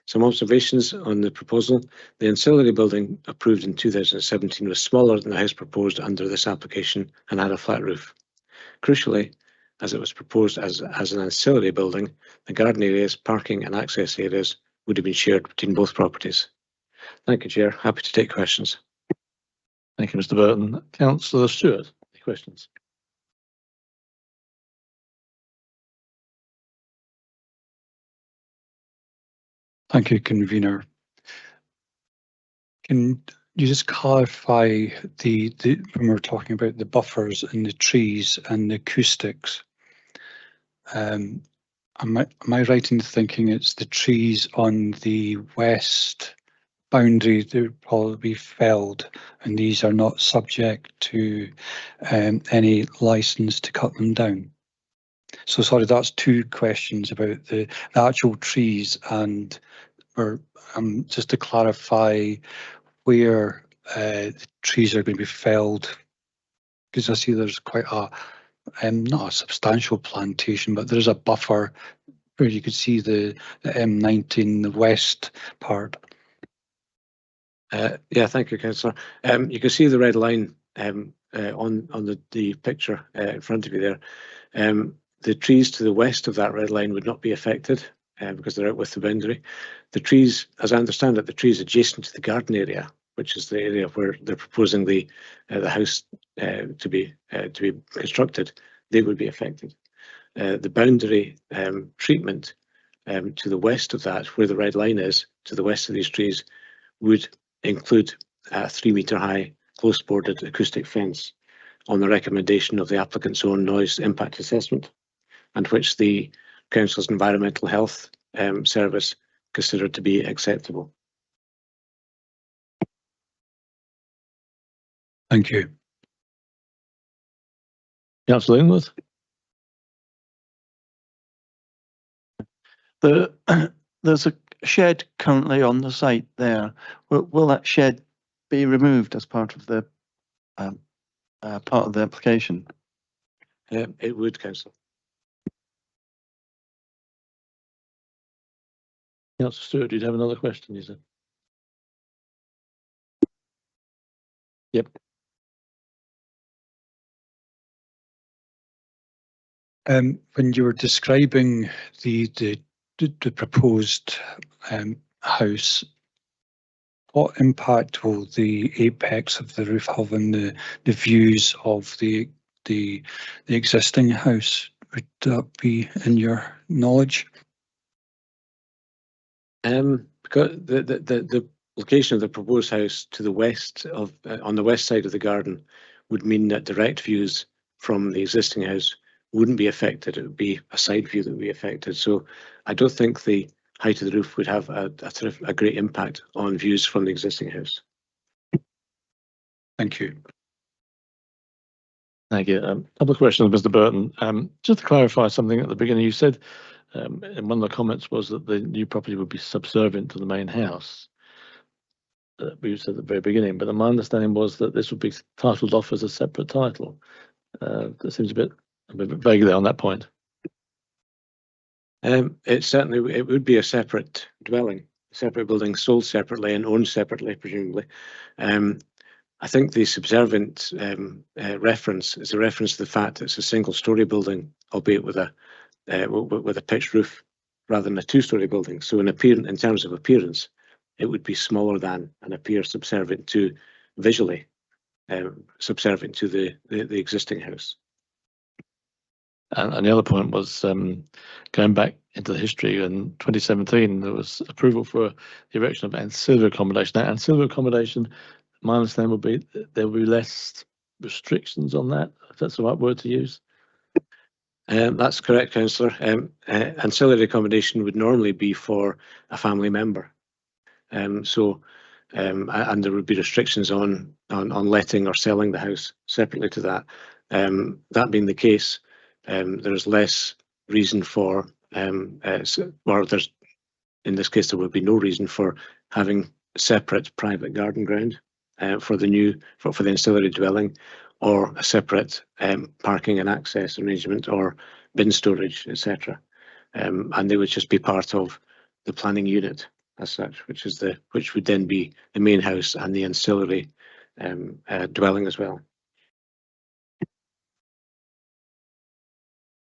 Some observations on the proposal. The ancillary building approved in 2017 was smaller than the house proposed under this application and had a flat roof. Crucially, as it was proposed as an ancillary building, the garden areas, parking and access areas would have been shared between both properties. Thank you, Chair. Happy to take questions. Thank you, Mr. Burton. Councillor Stewart, any questions? Thank you, Convener. Can you just clarify when we're talking about the buffers and the trees and the acoustics? Am I right in thinking it's the trees on the west boundary that would probably be felled, and these are not subject to any license to cut them down? So sorry, that's two questions about the actual trees, and just to clarify where the trees are going to be felled, because I see there's quite a not a substantial plantation, but there's a buffer where you could see the M19, the west part. Yeah, thank you, Councillor. You can see the red line on the picture in front of you there. The trees to the west of that red line would not be affected because they're out with the boundary. The trees, as I understand it, the trees adjacent to the garden area, which is the area where they're proposing the house to be constructed, they would be affected. The boundary treatment to the west of that, where the red line is, to the west of these trees, would include a 3-metre high close boarded acoustic fence on the recommendation of the applicant's own noise impact assessment, and which the Council's Environmental Health Service considered to be acceptable. Thank you. Councillor Ingworth? There's a shed currently on the site there. Will that shed be removed as part of the application? It would, Councillor. Councillor Stewart, you'd have another question, you said? Yep. When you were describing the proposed house, what impact will the apex of the roof have on the views of the existing house? Would that be in your knowledge? Because the location of the proposed house to the west of on the west side of the garden would mean that direct views from the existing house wouldn't be affected. It would be a side view that would be affected. So I don't think the height of the roof would have a great impact on views from the existing house. Thank you. Thank you. A couple of questions, Mr. Burton. Just to clarify something at the beginning, you said and one of the comments was that the new property would be subservient to the main house. We said at the very beginning, but my understanding was that this would be titled off as a separate title. That seems a bit vague there on that point. It would be a separate dwelling, a separate building sold separately and owned separately, presumably. I think the subservient reference is a reference to the fact that it's a single-storey building, albeit with a pitched roof, rather than a 2-storey building. So in terms of appearance, it would be smaller than and appear subservient to visually, subservient to the existing house. And the other point was going back into the history in 2017, there was approval for the erection of ancillary accommodation. Now, ancillary accommodation, my understanding would be there will be less restrictions on that, if that's the right word to use. That's correct, Councillor. Ancillary accommodation would normally be for a family member. And there would be restrictions on letting or selling the house separately to that. That being the case, there's less reason for, or there's, in this case, there would be no reason for having separate private garden ground for the ancillary dwelling, or a separate parking and access arrangement, or bin storage, etc. And they would just be part of the planning unit as such, which would then be the main house and the ancillary dwelling as well.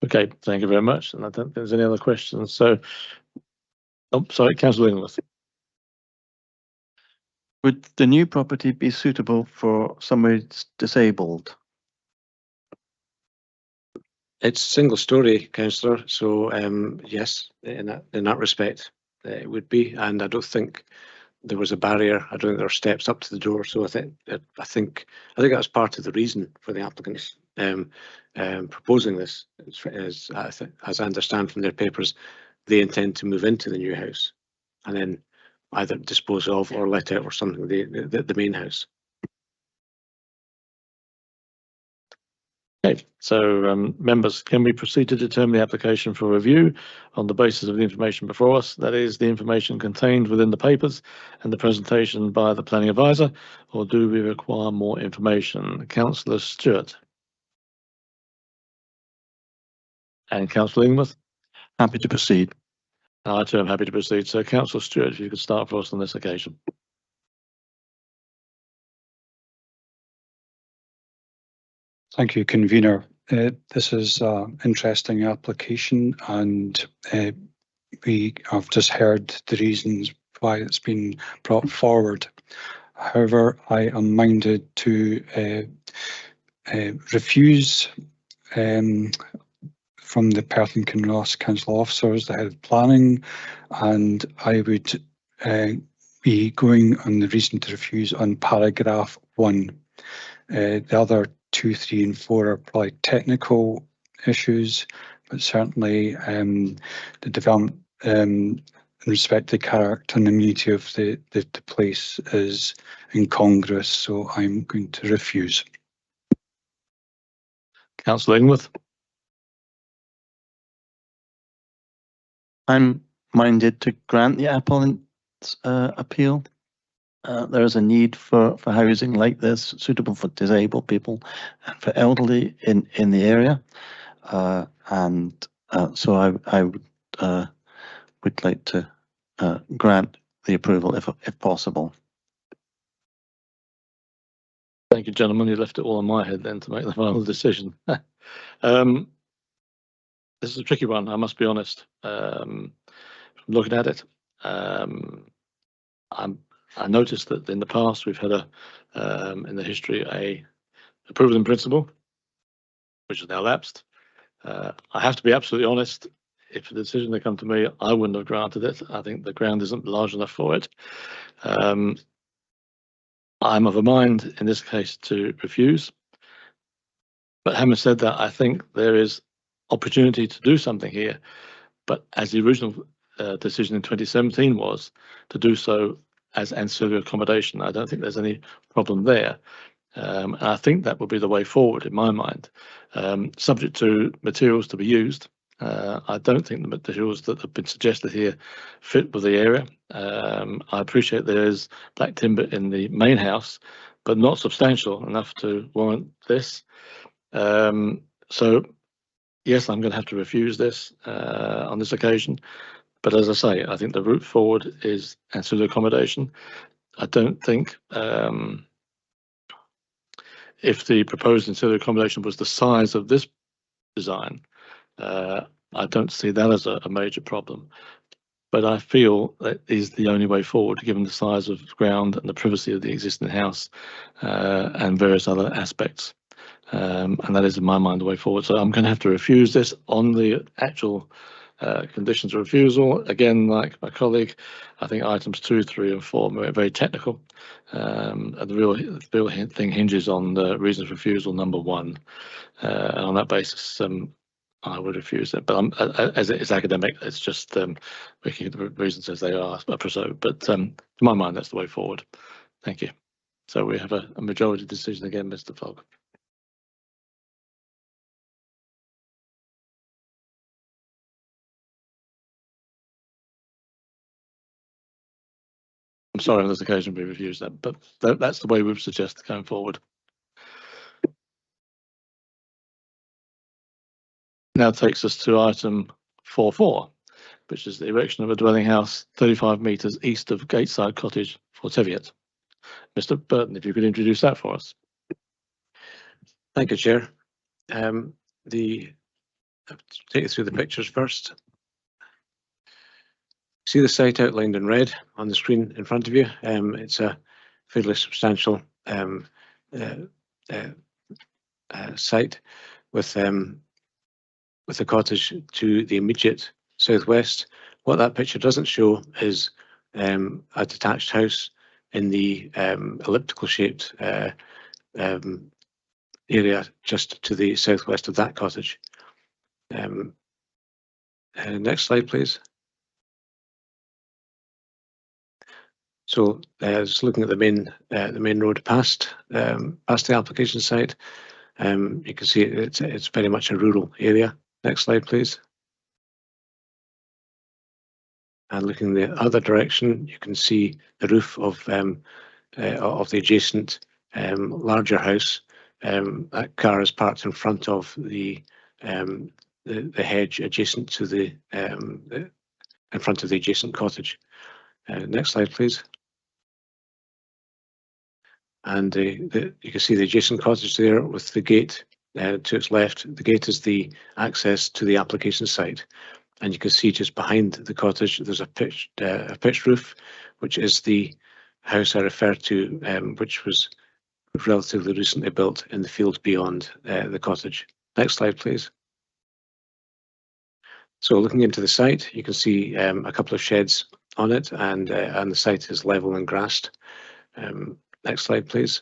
Okay, thank you very much. And I don't think there's any other questions. So, sorry, Councillor Ingworth. Would the new property be suitable for somebody that's disabled? It's single-storey, Councillor. So yes, in that respect, it would be. And I don't think there was a barrier. I don't think there are steps up to the door. So I think that's part of the reason for the applicants proposing this. As I understand from their papers, they intend to move into the new house and then either dispose of or let out or something the main house. Okay, so members, can we proceed to determine the application for review on the basis of the information before us? That is, the information contained within the papers and the presentation by the planning advisor, or do we require more information? Councillor Stewart. And Councillor Ingworth. Happy to proceed. I too am happy to proceed. So Councillor Stewart, if you could start for us on this occasion. Thank you, convener. This is an interesting application, and we have just heard the reasons why it's been brought forward. However, I am minded to refuse from the Perth and Kinross Council officers, the head of planning, and I would be going on the reason to refuse on paragraph 1. The other 2, 3 and 4 are probably technical issues, but certainly the development in respect to the character and immunity of the place is incongruous, so I'm going to refuse. Councillor Ingworth. I'm minded to grant the appellant's appeal. There is a need for housing like this, suitable for disabled people and for elderly in the area. So I would like to grant the approval if possible. Thank you, gentlemen. You left it all on my head then to make the final decision. This is a tricky one, I must be honest. Looking at it, I noticed that in the past we've had in the history a approval in principle, which has now lapsed. I have to be absolutely honest. If the decision had come to me, I wouldn't have granted it. I think the ground isn't large enough for it. I'm of a mind in this case to refuse. But having said that, I think there is opportunity to do something here. But as the original decision in 2017 was to do so as ancillary accommodation, I don't think there's any problem there. And I think that would be the way forward in my mind, subject to materials to be used. I don't think the materials that have been suggested here fit with the area. I appreciate there is black timber in the main house, but not substantial enough to warrant this. So yes, I'm going to have to refuse this on this occasion. But as I say, I think the route forward is ancillary accommodation. I don't think if the proposed ancillary accommodation was the size of this design, I don't see that as a major problem. But I feel that is the only way forward, given the size of the ground and the privacy of the existing house and various other aspects. And that is, in my mind, the way forward. So I'm going to have to refuse this on the actual conditions of refusal. Again, like my colleague, I think items 2, 3 and 4 are very technical. And the real thing hinges on the reasons for refusal number 1. And on that basis, I would refuse it. But as it's academic, it's just making the reasons as they are, I presume. But to my mind, that's the way forward. Thank you. So we have a majority decision again, Mr. Fogg. I'm sorry on this occasion we refused that, but that's the way we've suggested going forward. Now takes us to item 4.4, which is the erection of a dwelling house 35 metres east of Gateside Cottage for Teviot. Mr. Burton, if you could introduce that for us. Thank you, Chair. I'll take you through the pictures first. See the site outlined in red on the screen in front of you. It's a fairly substantial site with the cottage to the immediate southwest. What that picture doesn't show is a detached house in the elliptical shaped area just to the southwest of that cottage. Next slide, please. So just looking at the main road past the application site, you can see it's very much a rural area. Next slide, please. And looking the other direction, you can see the roof of the adjacent larger house. That car is parked in front of the hedge adjacent to in front of the adjacent cottage. Next slide, please. And you can see the adjacent cottage there with the gate to its left, the gate is the access to the application site. And you can see just behind the cottage, there's a pitched roof, which is the house I referred to, which was relatively recently built in the field beyond the cottage. Next slide, please. So looking into the site, you can see a couple of sheds on it, and the site is level and grassed. Next slide, please.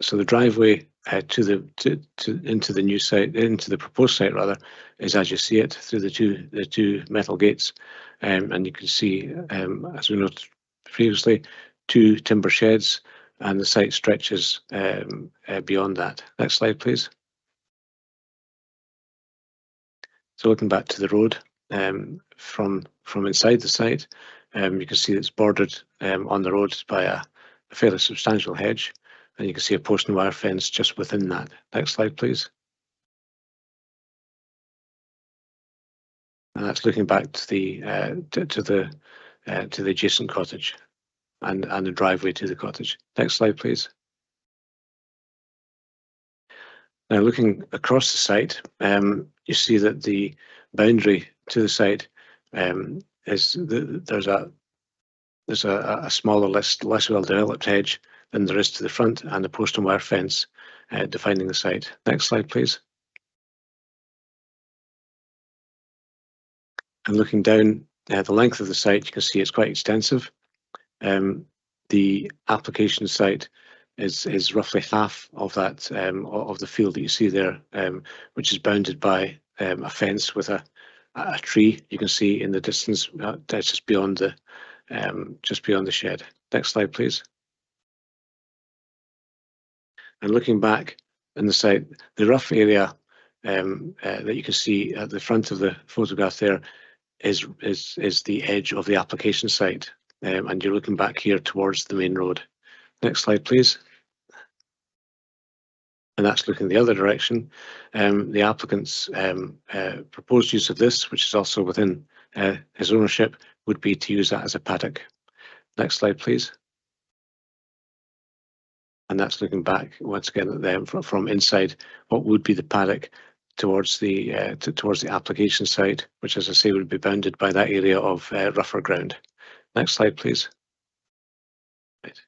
So the driveway into the new site, into the proposed site rather, is as you see it through the two metal gates, and you can see, as we noted previously, 2 timber sheds, and the site stretches beyond that. Next slide, please. So looking back to the road, from inside the site, you can see it's bordered on the road by a fairly substantial hedge, and you can see a post and wire fence just within that. Next slide, please. And that's looking back to the adjacent cottage and the driveway to the cottage. Next slide, please. Now, looking across the site, you see that the boundary to the site is there's a smaller, less well developed hedge than there is to the front, and the post and wire fence defining the site. Next slide, please. And looking down the length of the site, you can see it's quite extensive. The application site is roughly half of that of the field that you see there, which is bounded by a fence with a tree. You can see in the distance that's just beyond the shed. Next slide, please. And looking back in the site, the rough area that you can see at the front of the photograph there is the edge of the application site, and you're looking back here towards the main road. Next slide, please. And that's looking the other direction. The applicant's proposed use of this, which is also within his ownership, would be to use that as a paddock. Next slide, please. And that's looking back once again at them from inside what would be the paddock towards the application site, which, as I say, would be bounded by that area of rougher ground. Next slide, please. Right.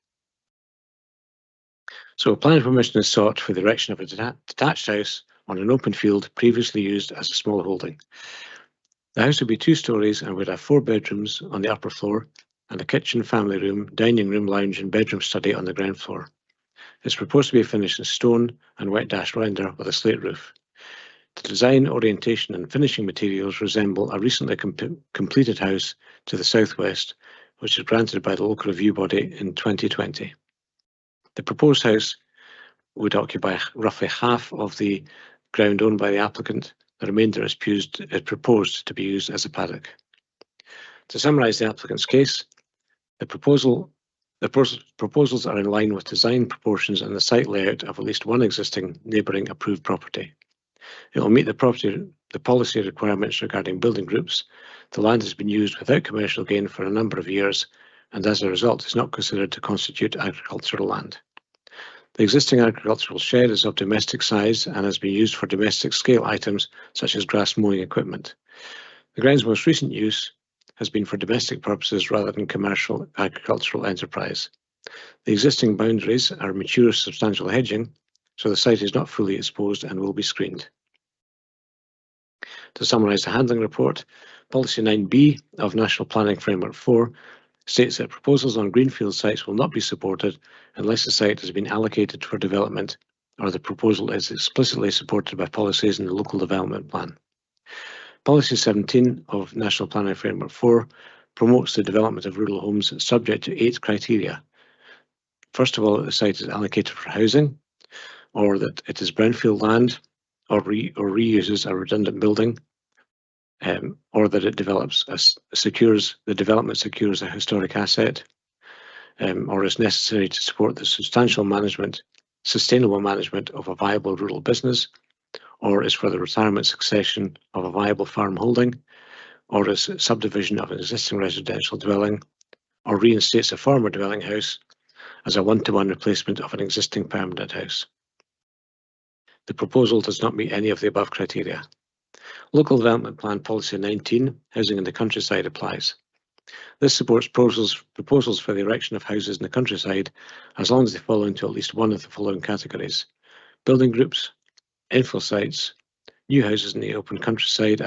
So planning permission is sought for the erection of a detached house on an open field previously used as a small holding. The house would be 2 stories and would have 4 bedrooms on the upper floor and a kitchen, family room, dining room, lounge and bedroom study on the ground floor. It's proposed to be finished in stone and wet dash render with a slate roof. The design, orientation and finishing materials resemble a recently completed house to the southwest, which was granted by the local review body in 2020. The proposed house would occupy roughly half of the ground owned by the applicant. The remainder is proposed to be used as a paddock. To summarise the applicant's case, the proposals are in line with design proportions and the site layout of at least one existing neighbouring approved property. It will meet the policy requirements regarding building groups. The land has been used without commercial gain for a number of years, and as a result is not considered to constitute agricultural land. The existing agricultural shed is of domestic size and has been used for domestic scale items such as grass mowing equipment. The ground's most recent use has been for domestic purposes rather than commercial agricultural enterprise. The existing boundaries are mature substantial hedging, so the site is not fully exposed and will be screened. To summarise the handling report, Policy 9B of National Planning Framework 4 states that proposals on greenfield sites will not be supported unless the site has been allocated for development or the proposal is explicitly supported by policies in the local development plan. Policy 17 of National Planning Framework 4 promotes the development of rural homes subject to 8 criteria. First of all, that the site is allocated for housing, or that it is brownfield land, or reuses a redundant building, or that it secures a historic asset, or is necessary to support the sustainable management of a viable rural business, or is for the retirement succession of a viable farm holding, or is subdivision of an existing residential dwelling, or reinstates a former dwelling house, as a one-to-one replacement of an existing permanent house. The proposal does not meet any of the above criteria. Local Development Plan Policy 19, Housing in the Countryside, applies. This supports proposals for the erection of houses in the countryside as long as they fall into at least one of the following categories: building groups, infill sites, new houses in the open countryside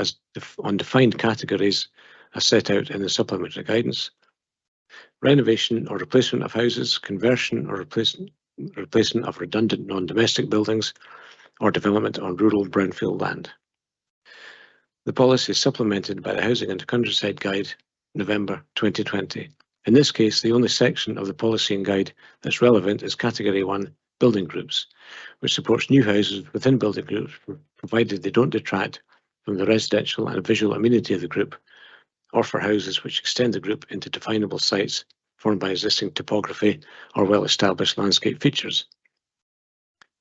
on defined categories as set out in the supplementary guidance, renovation or replacement of houses, conversion or replacement of redundant non-domestic buildings, or development on rural brownfield land. The policy is supplemented by the Housing in the Countryside Guide, November 2020. In this case, the only section of the policy and guide that's relevant is Category 1, building groups, which supports new houses within building groups, provided they don't detract from the residential and visual amenity of the group, or for houses which extend the group into definable sites formed by existing topography or well-established landscape features.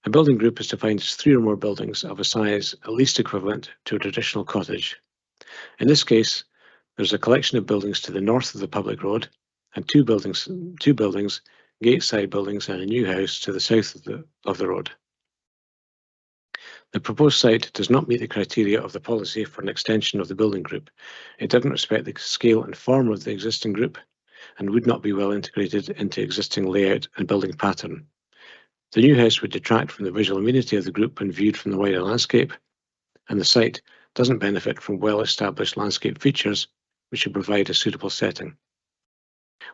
A building group is defined as 3 or more buildings of a size at least equivalent to a traditional cottage. In this case, there's a collection of buildings to the north of the public road and two buildings, gate-side buildings, and a new house to the south of the road. The proposed site does not meet the criteria of the policy for an extension of the building group. It doesn't respect the scale and form of the existing group and would not be well integrated into existing layout and building pattern. The new house would detract from the visual amenity of the group when viewed from the wider landscape, and the site doesn't benefit from well-established landscape features which would provide a suitable setting.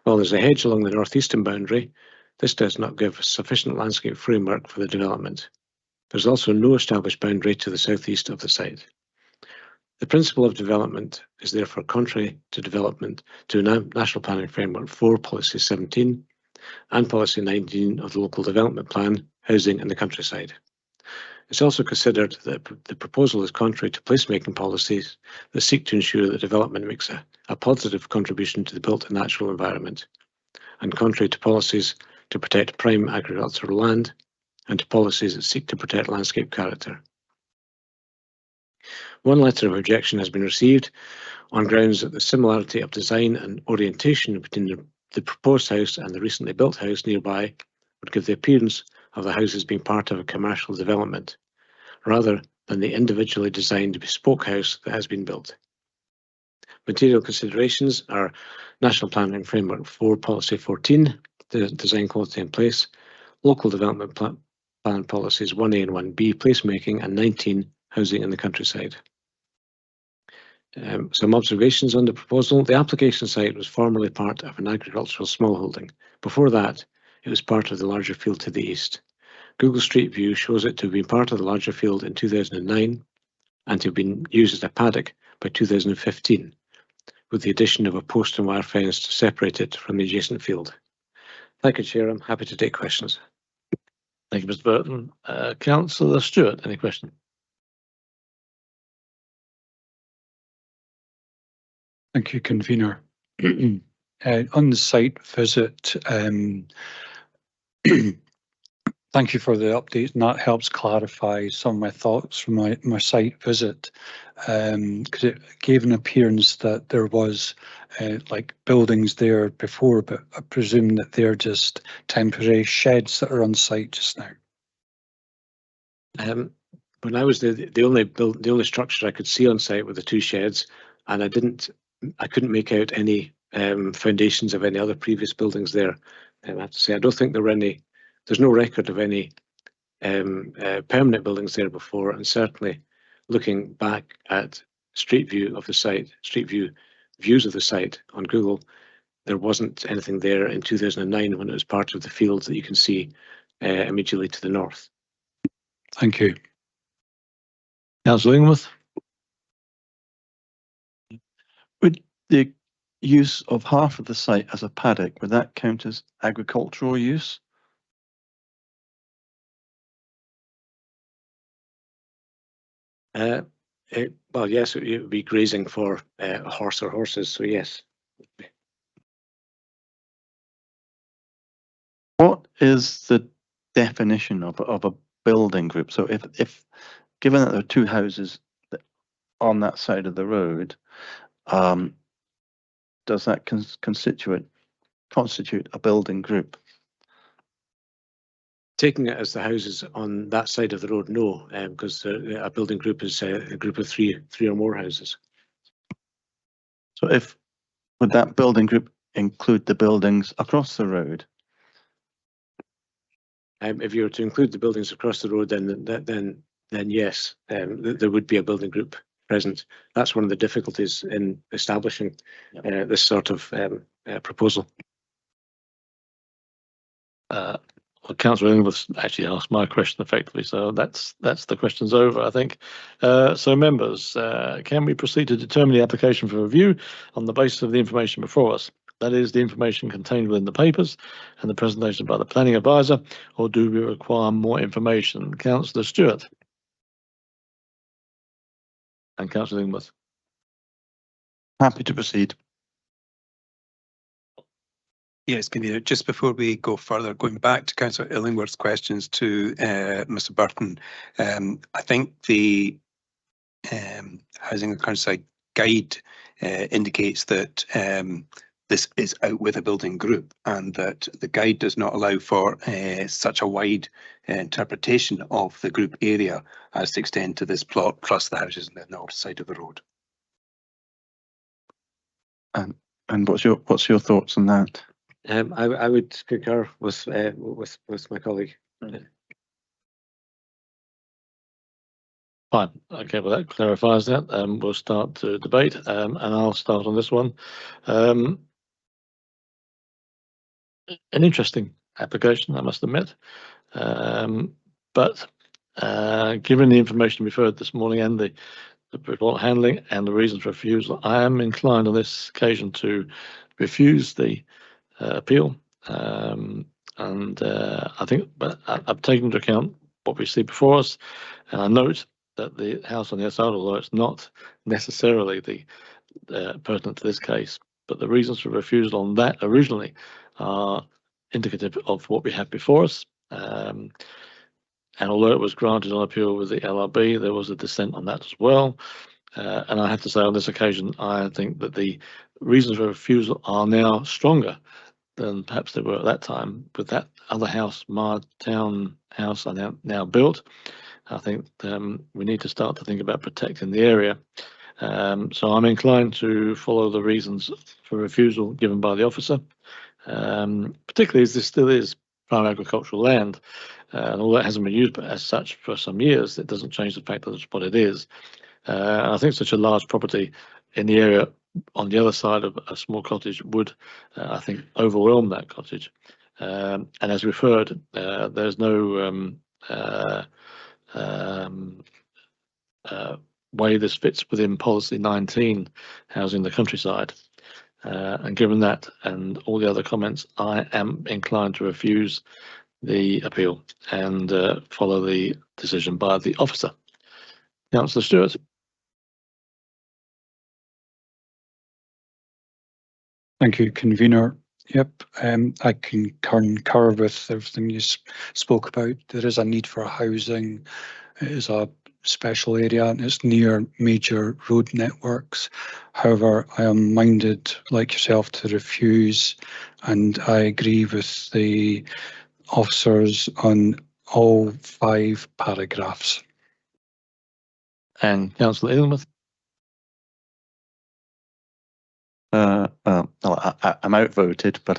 While there's a hedge along the northeastern boundary, this does not give a sufficient landscape framework for the development. There's also no established boundary to the southeast of the site. The principle of development is therefore contrary to development to National Planning Framework 4, Policy 17, and Policy 19 of the Local Development Plan, Housing in the Countryside. It's also considered that the proposal is contrary to placemaking policies that seek to ensure that development makes a positive contribution to the built and natural environment, and contrary to policies to protect prime agricultural land and to policies that seek to protect landscape character. One letter of objection has been received on grounds that the similarity of design and orientation between the proposed house and the recently built house nearby would give the appearance of the houses being part of a commercial development, rather than the individually designed bespoke house that has been built. Material considerations are National Planning Framework 4, Policy 14, the Design Quality in Place, Local Development Plan Policies 1A and 1B, Placemaking, and 19, Housing in the Countryside. Some observations on the proposal. The application site was formerly part of an agricultural smallholding. Before that, it was part of the larger field to the east. Google Street View shows it to have been part of the larger field in 2009 and to have been used as a paddock by 2015, with the addition of a post and wire fence to separate it from the adjacent field. Thank you, Chair. I'm happy to take questions. Thank you, Mr. Burton. Councillor Stewart, any question? Thank you, Convener. On the site visit, thank you for the update, and that helps clarify some of my thoughts from my site visit, because it gave an appearance that there was like buildings there before, but I presume that they're just temporary sheds that are on site just now. When I was there, the only structure I could see on site were the 2 sheds, and I couldn't make out any foundations of any other previous buildings there. I have to say, I don't think there's no record of any permanent buildings there before, and certainly looking back at street view of the site, views of the site on Google, there wasn't anything there in 2009 when it was part of the fields that you can see immediately to the north. Thank you. Councillor Ingworth? Would the use of half of the site as a paddock, would that count as agricultural use? Well, yes, it would be grazing for a horse or horses, so yes. What is the definition of a building group? So if given that there are 2 houses on that side of the road, does that constitute a building group? Taking it as the houses on that side of the road, no, because a building group is a group of three or more houses. So would that building group include the buildings across the road? If you were to include the buildings across the road, then yes, there would be a building group present. That's one of the difficulties in establishing this sort of proposal. Well, Councillor Inglis actually asked my question effectively, so that's the questions over, I think. So members, can we proceed to determine the application for review on the basis of the information before us? That is the information contained within the papers and the presentation by the planning advisor, or do we require more information? Councillor Stewart. And Councillor Inglis. Happy to proceed. Yes, Convener, just before we go further, going back to Councillor Illingworth's questions to Mr. Burton, I think the Housing and Countryside Guide indicates that this is out with a building group, and that the guide does not allow for such a wide interpretation of the group area as to extend to this plot plus the houses on the north side of the road. And what's your thoughts on that? I would concur with my colleague. Fine. Okay, well that clarifies that. We'll start to debate, and I'll start on this one. An interesting application, I must admit, but given the information we've heard this morning and the report handling and the reasons for refusal, I am inclined on this occasion to refuse the appeal, and I think, but I've taken into account what we see before us, and I note that the house on the other side, although it's not necessarily the pertinent to this case, but the reasons for refusal on that originally are indicative of what we have before us. And although it was granted on appeal with the LRB, there was a dissent on that as well. And I have to say on this occasion, I think that the reasons for refusal are now stronger than perhaps they were at that time. With that other house, my town house, are now built, I think we need to start to think about protecting the area. So I'm inclined to follow the reasons for refusal given by the officer, particularly as this still is prime agricultural land, and although it hasn't been used as such for some years, it doesn't change the fact that it's what it is. I think such a large property in the area on the other side of a small cottage would, I think, overwhelm that cottage. And as we've heard, there's no way this fits within policy 19, housing the countryside. And given that and all the other comments, I am inclined to refuse the appeal and follow the decision by the officer. Councillor Stewart. Thank you, Convener. Yep, I concur with everything you spoke about. There is a need for housing. It is a special area and it's near major road networks. However, I am minded, like yourself, to refuse, and I agree with the officers on all 5 paragraphs. And Councillor Illingworth. I'm outvoted, but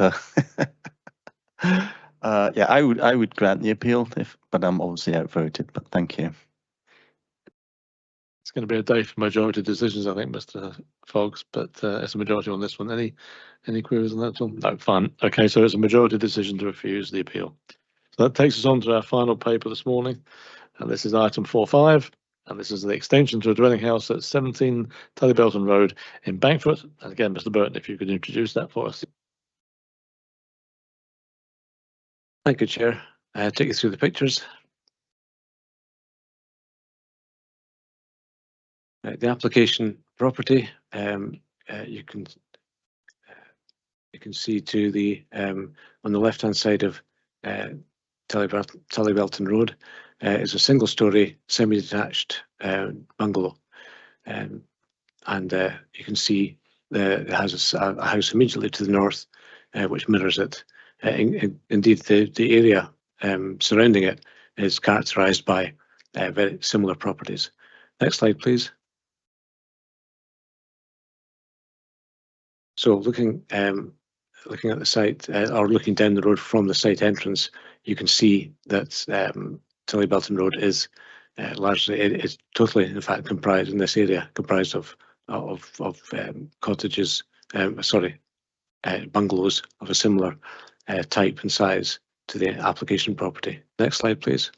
yeah, I would grant the appeal but I'm obviously outvoted. But thank you. It's going to be a day for majority decisions, I think, Mr. Foggs, but it's a majority on this one. Any queries on that at all? No, fine. Okay, so it's a majority decision to refuse the appeal. So that takes us on to our final paper this morning, and this is item 4.5, and this is the extension to a dwelling house at 17 Tullybelton Road in Bankford. And again, Mr. Burton, if you could introduce that for us. Thank you, Chair. I'll take you through the pictures. The application property, you can see to the on the left-hand side of Tullybelton Road is a single-storey semi-detached bungalow, and you can see it has a house immediately to the north, which mirrors it. Indeed, the area surrounding it is characterised by very similar properties. Next slide, please. So looking at the site, or looking down the road from the site entrance, you can see that Tillybelton Road is largely, it's totally, in fact, comprised in this area, comprised of cottages, bungalows of a similar type and size to the application property. Next slide, please.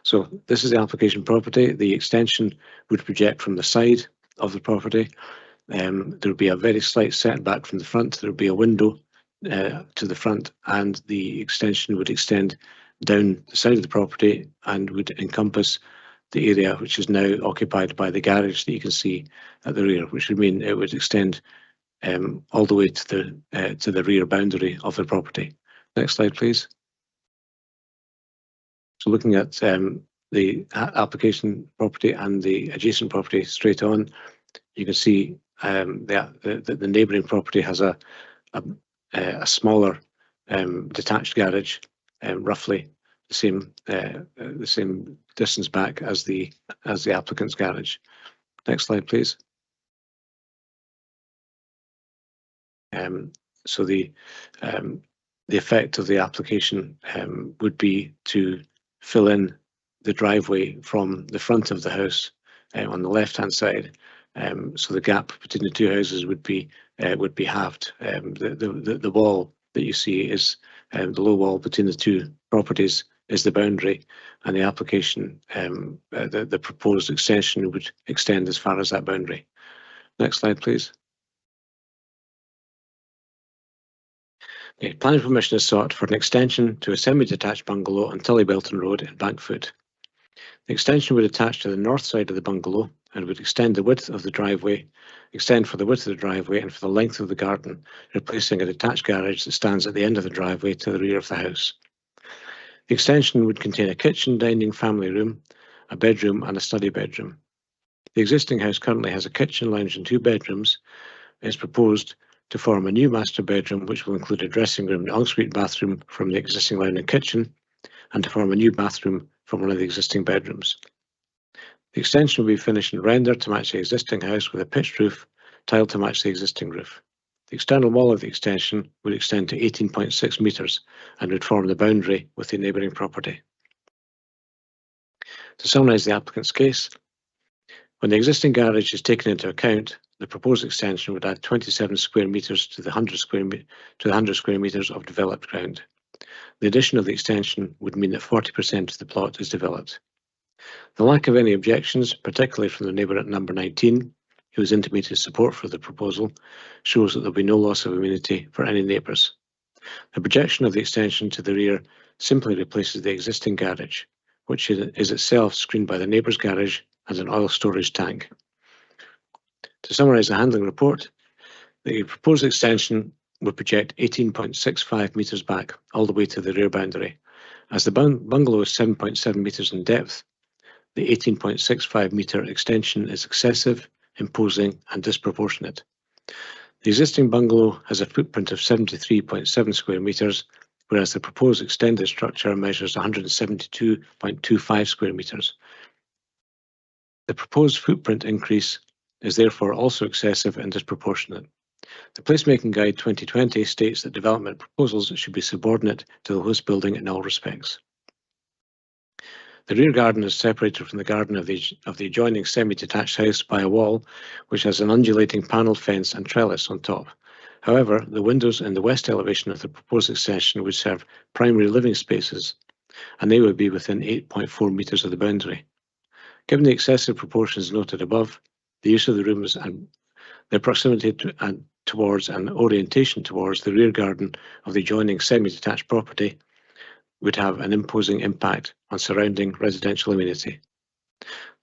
So this is the application property. The extension would project from the side of the property. There would be a very slight setback from the front. There would be a window to the front, and the extension would extend down the side of the property and would encompass the area which is now occupied by the garage that you can see at the rear, which would mean it would extend all the way to the rear boundary of the property. Next slide, please. So looking at the application property and the adjacent property straight on, you can see the neighbouring property has a smaller detached garage, roughly the same distance back as the applicant's garage. Next slide, please. So the effect of the application would be to fill in the driveway from the front of the house on the left-hand side. So the gap between the two houses would be halved. The wall that you see is the low wall between the two properties is the boundary, and the application, the proposed extension would extend as far as that boundary. Next slide, please. Okay, planning permission is sought for an extension to a semi-detached bungalow on Tillybelton Road in Bankfoot. The extension would attach to the north side of the bungalow and would extend the width of the driveway, extend for the width of the driveway and for the length of the garden, replacing a detached garage that stands at the end of the driveway to the rear of the house. The extension would contain a kitchen, dining, family room, a bedroom and a study bedroom. The existing house currently has a kitchen, lounge and 2 bedrooms. It is proposed to form a new master bedroom which will include a dressing room and ensuite bathroom from the existing lounge and kitchen, and to form a new bathroom from one of the existing bedrooms. The extension will be finished and rendered to match the existing house with a pitched roof, tiled to match the existing roof. The external wall of the extension would extend to 18.6 metres and would form the boundary with the neighbouring property. To summarise the applicant's case, when the existing garage is taken into account, the proposed extension would add 27 square metres to the 100 square metres of developed ground. The addition of the extension would mean that 40% of the plot is developed. The lack of any objections, particularly from the neighbour at number 19, who has intimated support for the proposal, shows that there will be no loss of amenity for any neighbours. The projection of the extension to the rear simply replaces the existing garage, which is itself screened by the neighbour's garage and an oil storage tank. To summarise the handling report, the proposed extension would project 18.65 metres back all the way to the rear boundary. As the bungalow is 7.7 metres in depth, the 18.65 metre extension is excessive, imposing and disproportionate. The existing bungalow has a footprint of 73.7 square metres, whereas the proposed extended structure measures 172.25 square metres. The proposed footprint increase is therefore also excessive and disproportionate. The Placemaking Guide 2020 states that development proposals should be subordinate to the host building in all respects. The rear garden is separated from the garden of the adjoining semi-detached house by a wall, which has an undulating panelled fence and trellis on top. However, the windows in the west elevation of the proposed extension would serve primary living spaces, and they would be within 8.4 metres of the boundary. Given the excessive proportions noted above, the use of the rooms and their proximity towards and orientation towards the rear garden of the adjoining semi-detached property would have an imposing impact on surrounding residential amenity.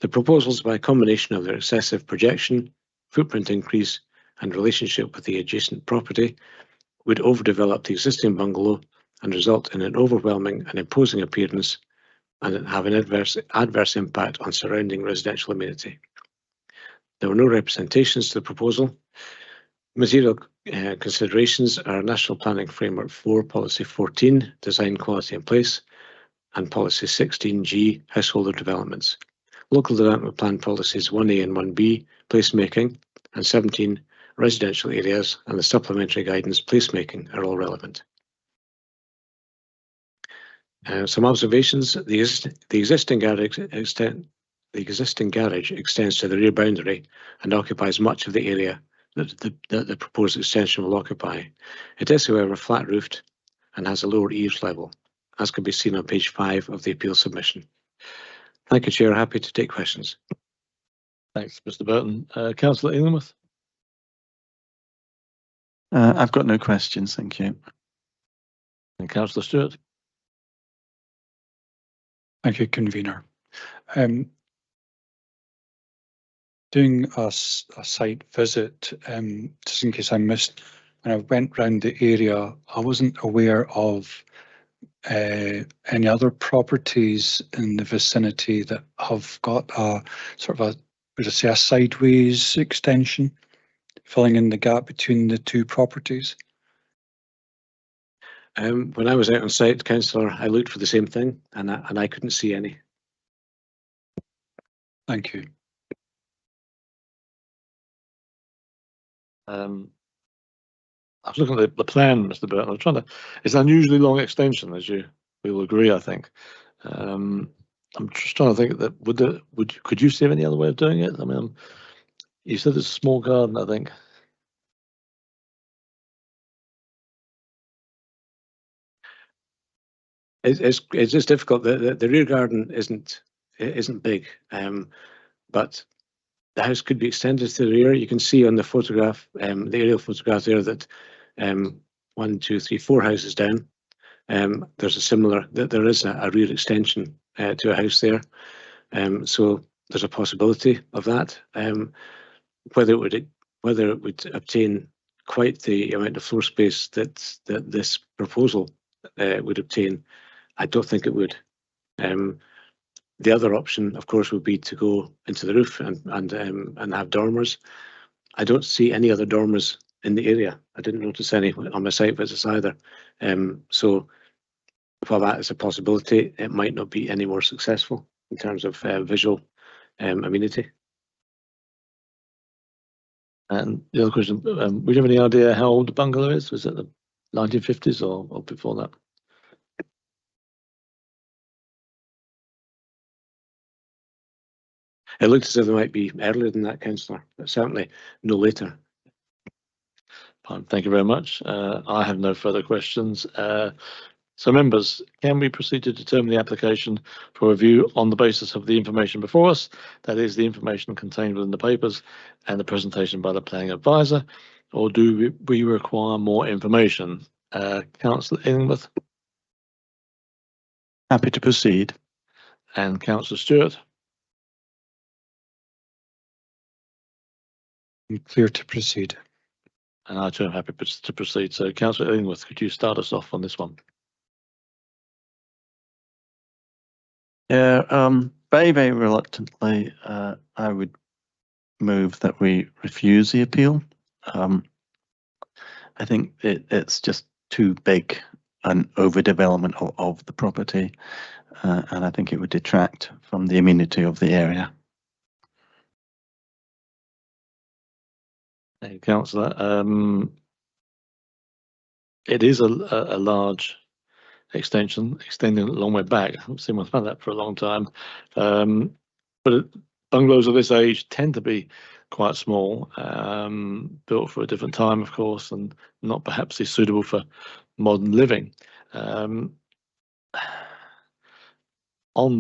The proposals, by a combination of their excessive projection, footprint increase and relationship with the adjacent property, would overdevelop the existing bungalow and result in an overwhelming and imposing appearance and have an adverse impact on surrounding residential amenity. There were no representations to the proposal. Material considerations are National Planning Framework 4, Policy 14, Design Quality in Place, and Policy 16G, Householder Developments. Local Development Plan Policies 1A and 1B, Placemaking, and 17, Residential Areas, and the Supplementary Guidance, Placemaking, are all relevant. Some observations. The existing garage extends to the rear boundary and occupies much of the area that the proposed extension will occupy. It is, however, flat-roofed and has a lower eaves level, as can be seen on page 5 of the appeal submission. Thank you, Chair. Happy to take questions. Thanks, Mr. Burton. Councillor Illingworth? I've got no questions, thank you. And Councillor Stewart? Thank you, convener. Doing a site visit, just in case I missed, when I went round the area, I wasn't aware of any other properties in the vicinity that have got a sort of would I say, a sideways extension, filling in the gap between the two properties. When I was out on site, Councillor, I looked for the same thing, and I couldn't see any. Thank you. I was looking at the plan, Mr. Burton. I was trying to. It's an unusually long extension, as you will agree, I think. I'm just trying to think that could you see any other way of doing it? I mean, you said it's a small garden, I think. It's just difficult. The rear garden isn't big, but the house could be extended to the rear. You can see on the photograph, the aerial photograph there, that 1, 2, 3, 4 houses down. There's a similar. There is a rear extension to a house there, so there's a possibility of that. Whether it would obtain quite the amount of floor space that this proposal would obtain, I don't think it would. The other option, of course, would be to go into the roof and have dormers. I don't see any other dormers in the area. I didn't notice any on my site visits either. So while that is a possibility, it might not be any more successful in terms of visual amenity. And the other question, would you have any idea how old the bungalow is? Was it the 1950s or before that? It looked as if it might be earlier than that, Councillor, but certainly no later. Fine, thank you very much. I have no further questions. So members, can we proceed to determine the application for review on the basis of the information before us? That is the information contained within the papers and the presentation by the planning advisor, or do we require more information? Councillor Illingworth? Happy to proceed. And Councillor Stewart? I'm clear to proceed. And I too am happy to proceed. So Councillor Illingworth, could you start us off on this one? Yeah, very, very reluctantly, I would move that we refuse the appeal. I think it's just too big an overdevelopment of the property, and I think it would detract from the amenity of the area. Thank you, Councillor. It is a large extension, extending a long way back. I've seen one like that for a long time. But bungalows of this age tend to be quite small, built for a different time, of course, and not perhaps suitable for modern living. On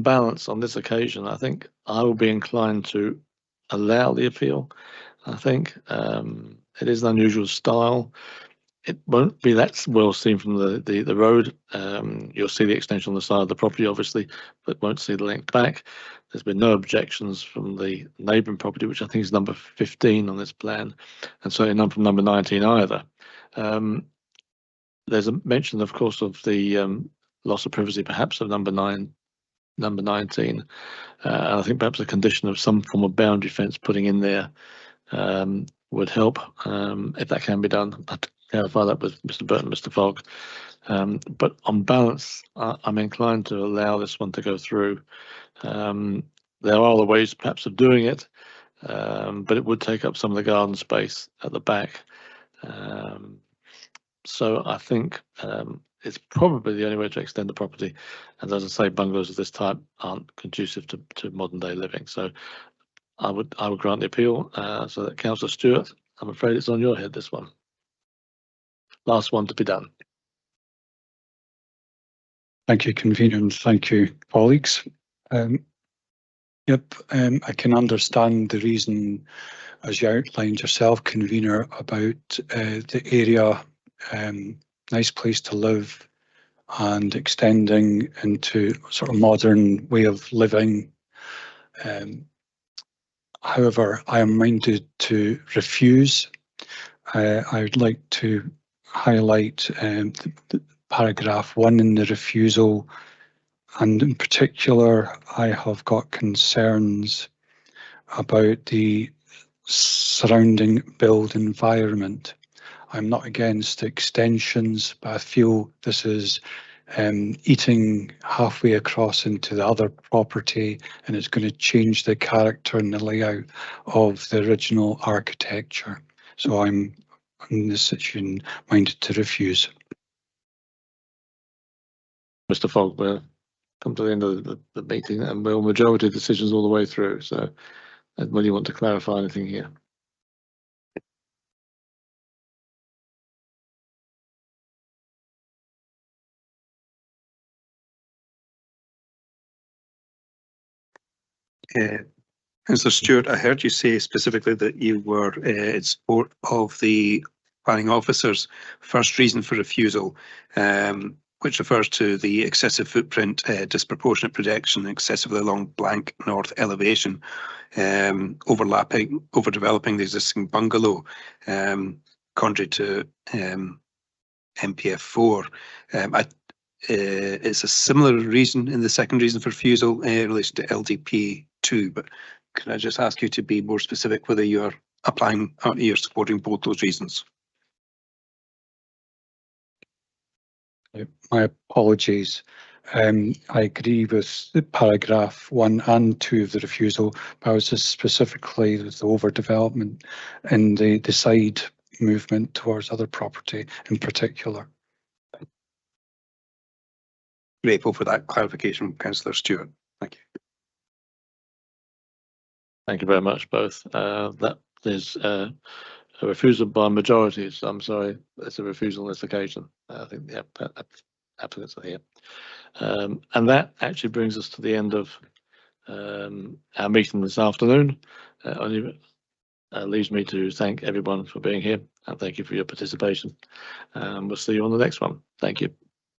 balance, on this occasion, I think I will be inclined to allow the appeal. I think it is an unusual style. It won't be that well seen from the road. You'll see the extension on the side of the property, obviously, but won't see the length back. There's been no objections from the neighbouring property, which I think is number 15 on this plan, and certainly none from number 19 either. There's a mention, of course, of the loss of privacy, perhaps, of number 19. And I think perhaps a condition of some form of boundary fence putting in there would help if that can be done. I'll have to clarify that with Mr. Burton, Mr. Fogg. But on balance, I'm inclined to allow this one to go through. There are other ways perhaps of doing it, but it would take up some of the garden space at the back. So I think it's probably the only way to extend the property. And as I say, bungalows of this type aren't conducive to modern day living. So I would grant the appeal. So that Councillor Stewart, I'm afraid it's on your head, this one. Last one to be done. Thank you, convener, and thank you, colleagues. Yep, I can understand the reason, as you outlined yourself, convener, about the area, nice place to live, and extending into sort of modern way of living. However, I am minded to refuse. I would like to highlight the paragraph 1 in the refusal, and in particular, I have got concerns about the surrounding build environment. I'm not against extensions, but I feel this is eating halfway across into the other property, and it's going to change the character and the layout of the original architecture. So I'm in this situation minded to refuse. Mr. Fogg, we'll come to the end of the meeting, and we'll majority decisions all the way through. So will you want to clarify anything here? Councillor Stewart, I heard you say specifically that you were in support of the planning officer's first reason for refusal, which refers to the excessive footprint, disproportionate projection, excessively long blank north elevation, overdeveloping the existing bungalow, contrary to MPF 4. It's a similar reason in the second reason for refusal in relation to LDP 2, but can I just ask you to be more specific whether you're you're supporting both those reasons? My apologies. I agree with the paragraph 1 and 2 of the refusal, but I was just specifically with the overdevelopment and the side movement towards other property in particular. Grateful for that clarification, Councillor Stewart. Thank you. Thank you very much, both. That is a refusal by majority, so I'm sorry, it's a refusal on this occasion. I think the applicants are here. And that actually brings us to the end of our meeting this afternoon. Only leaves me to thank everyone for being here, and thank you for your participation. We'll see you on the next one. Thank you.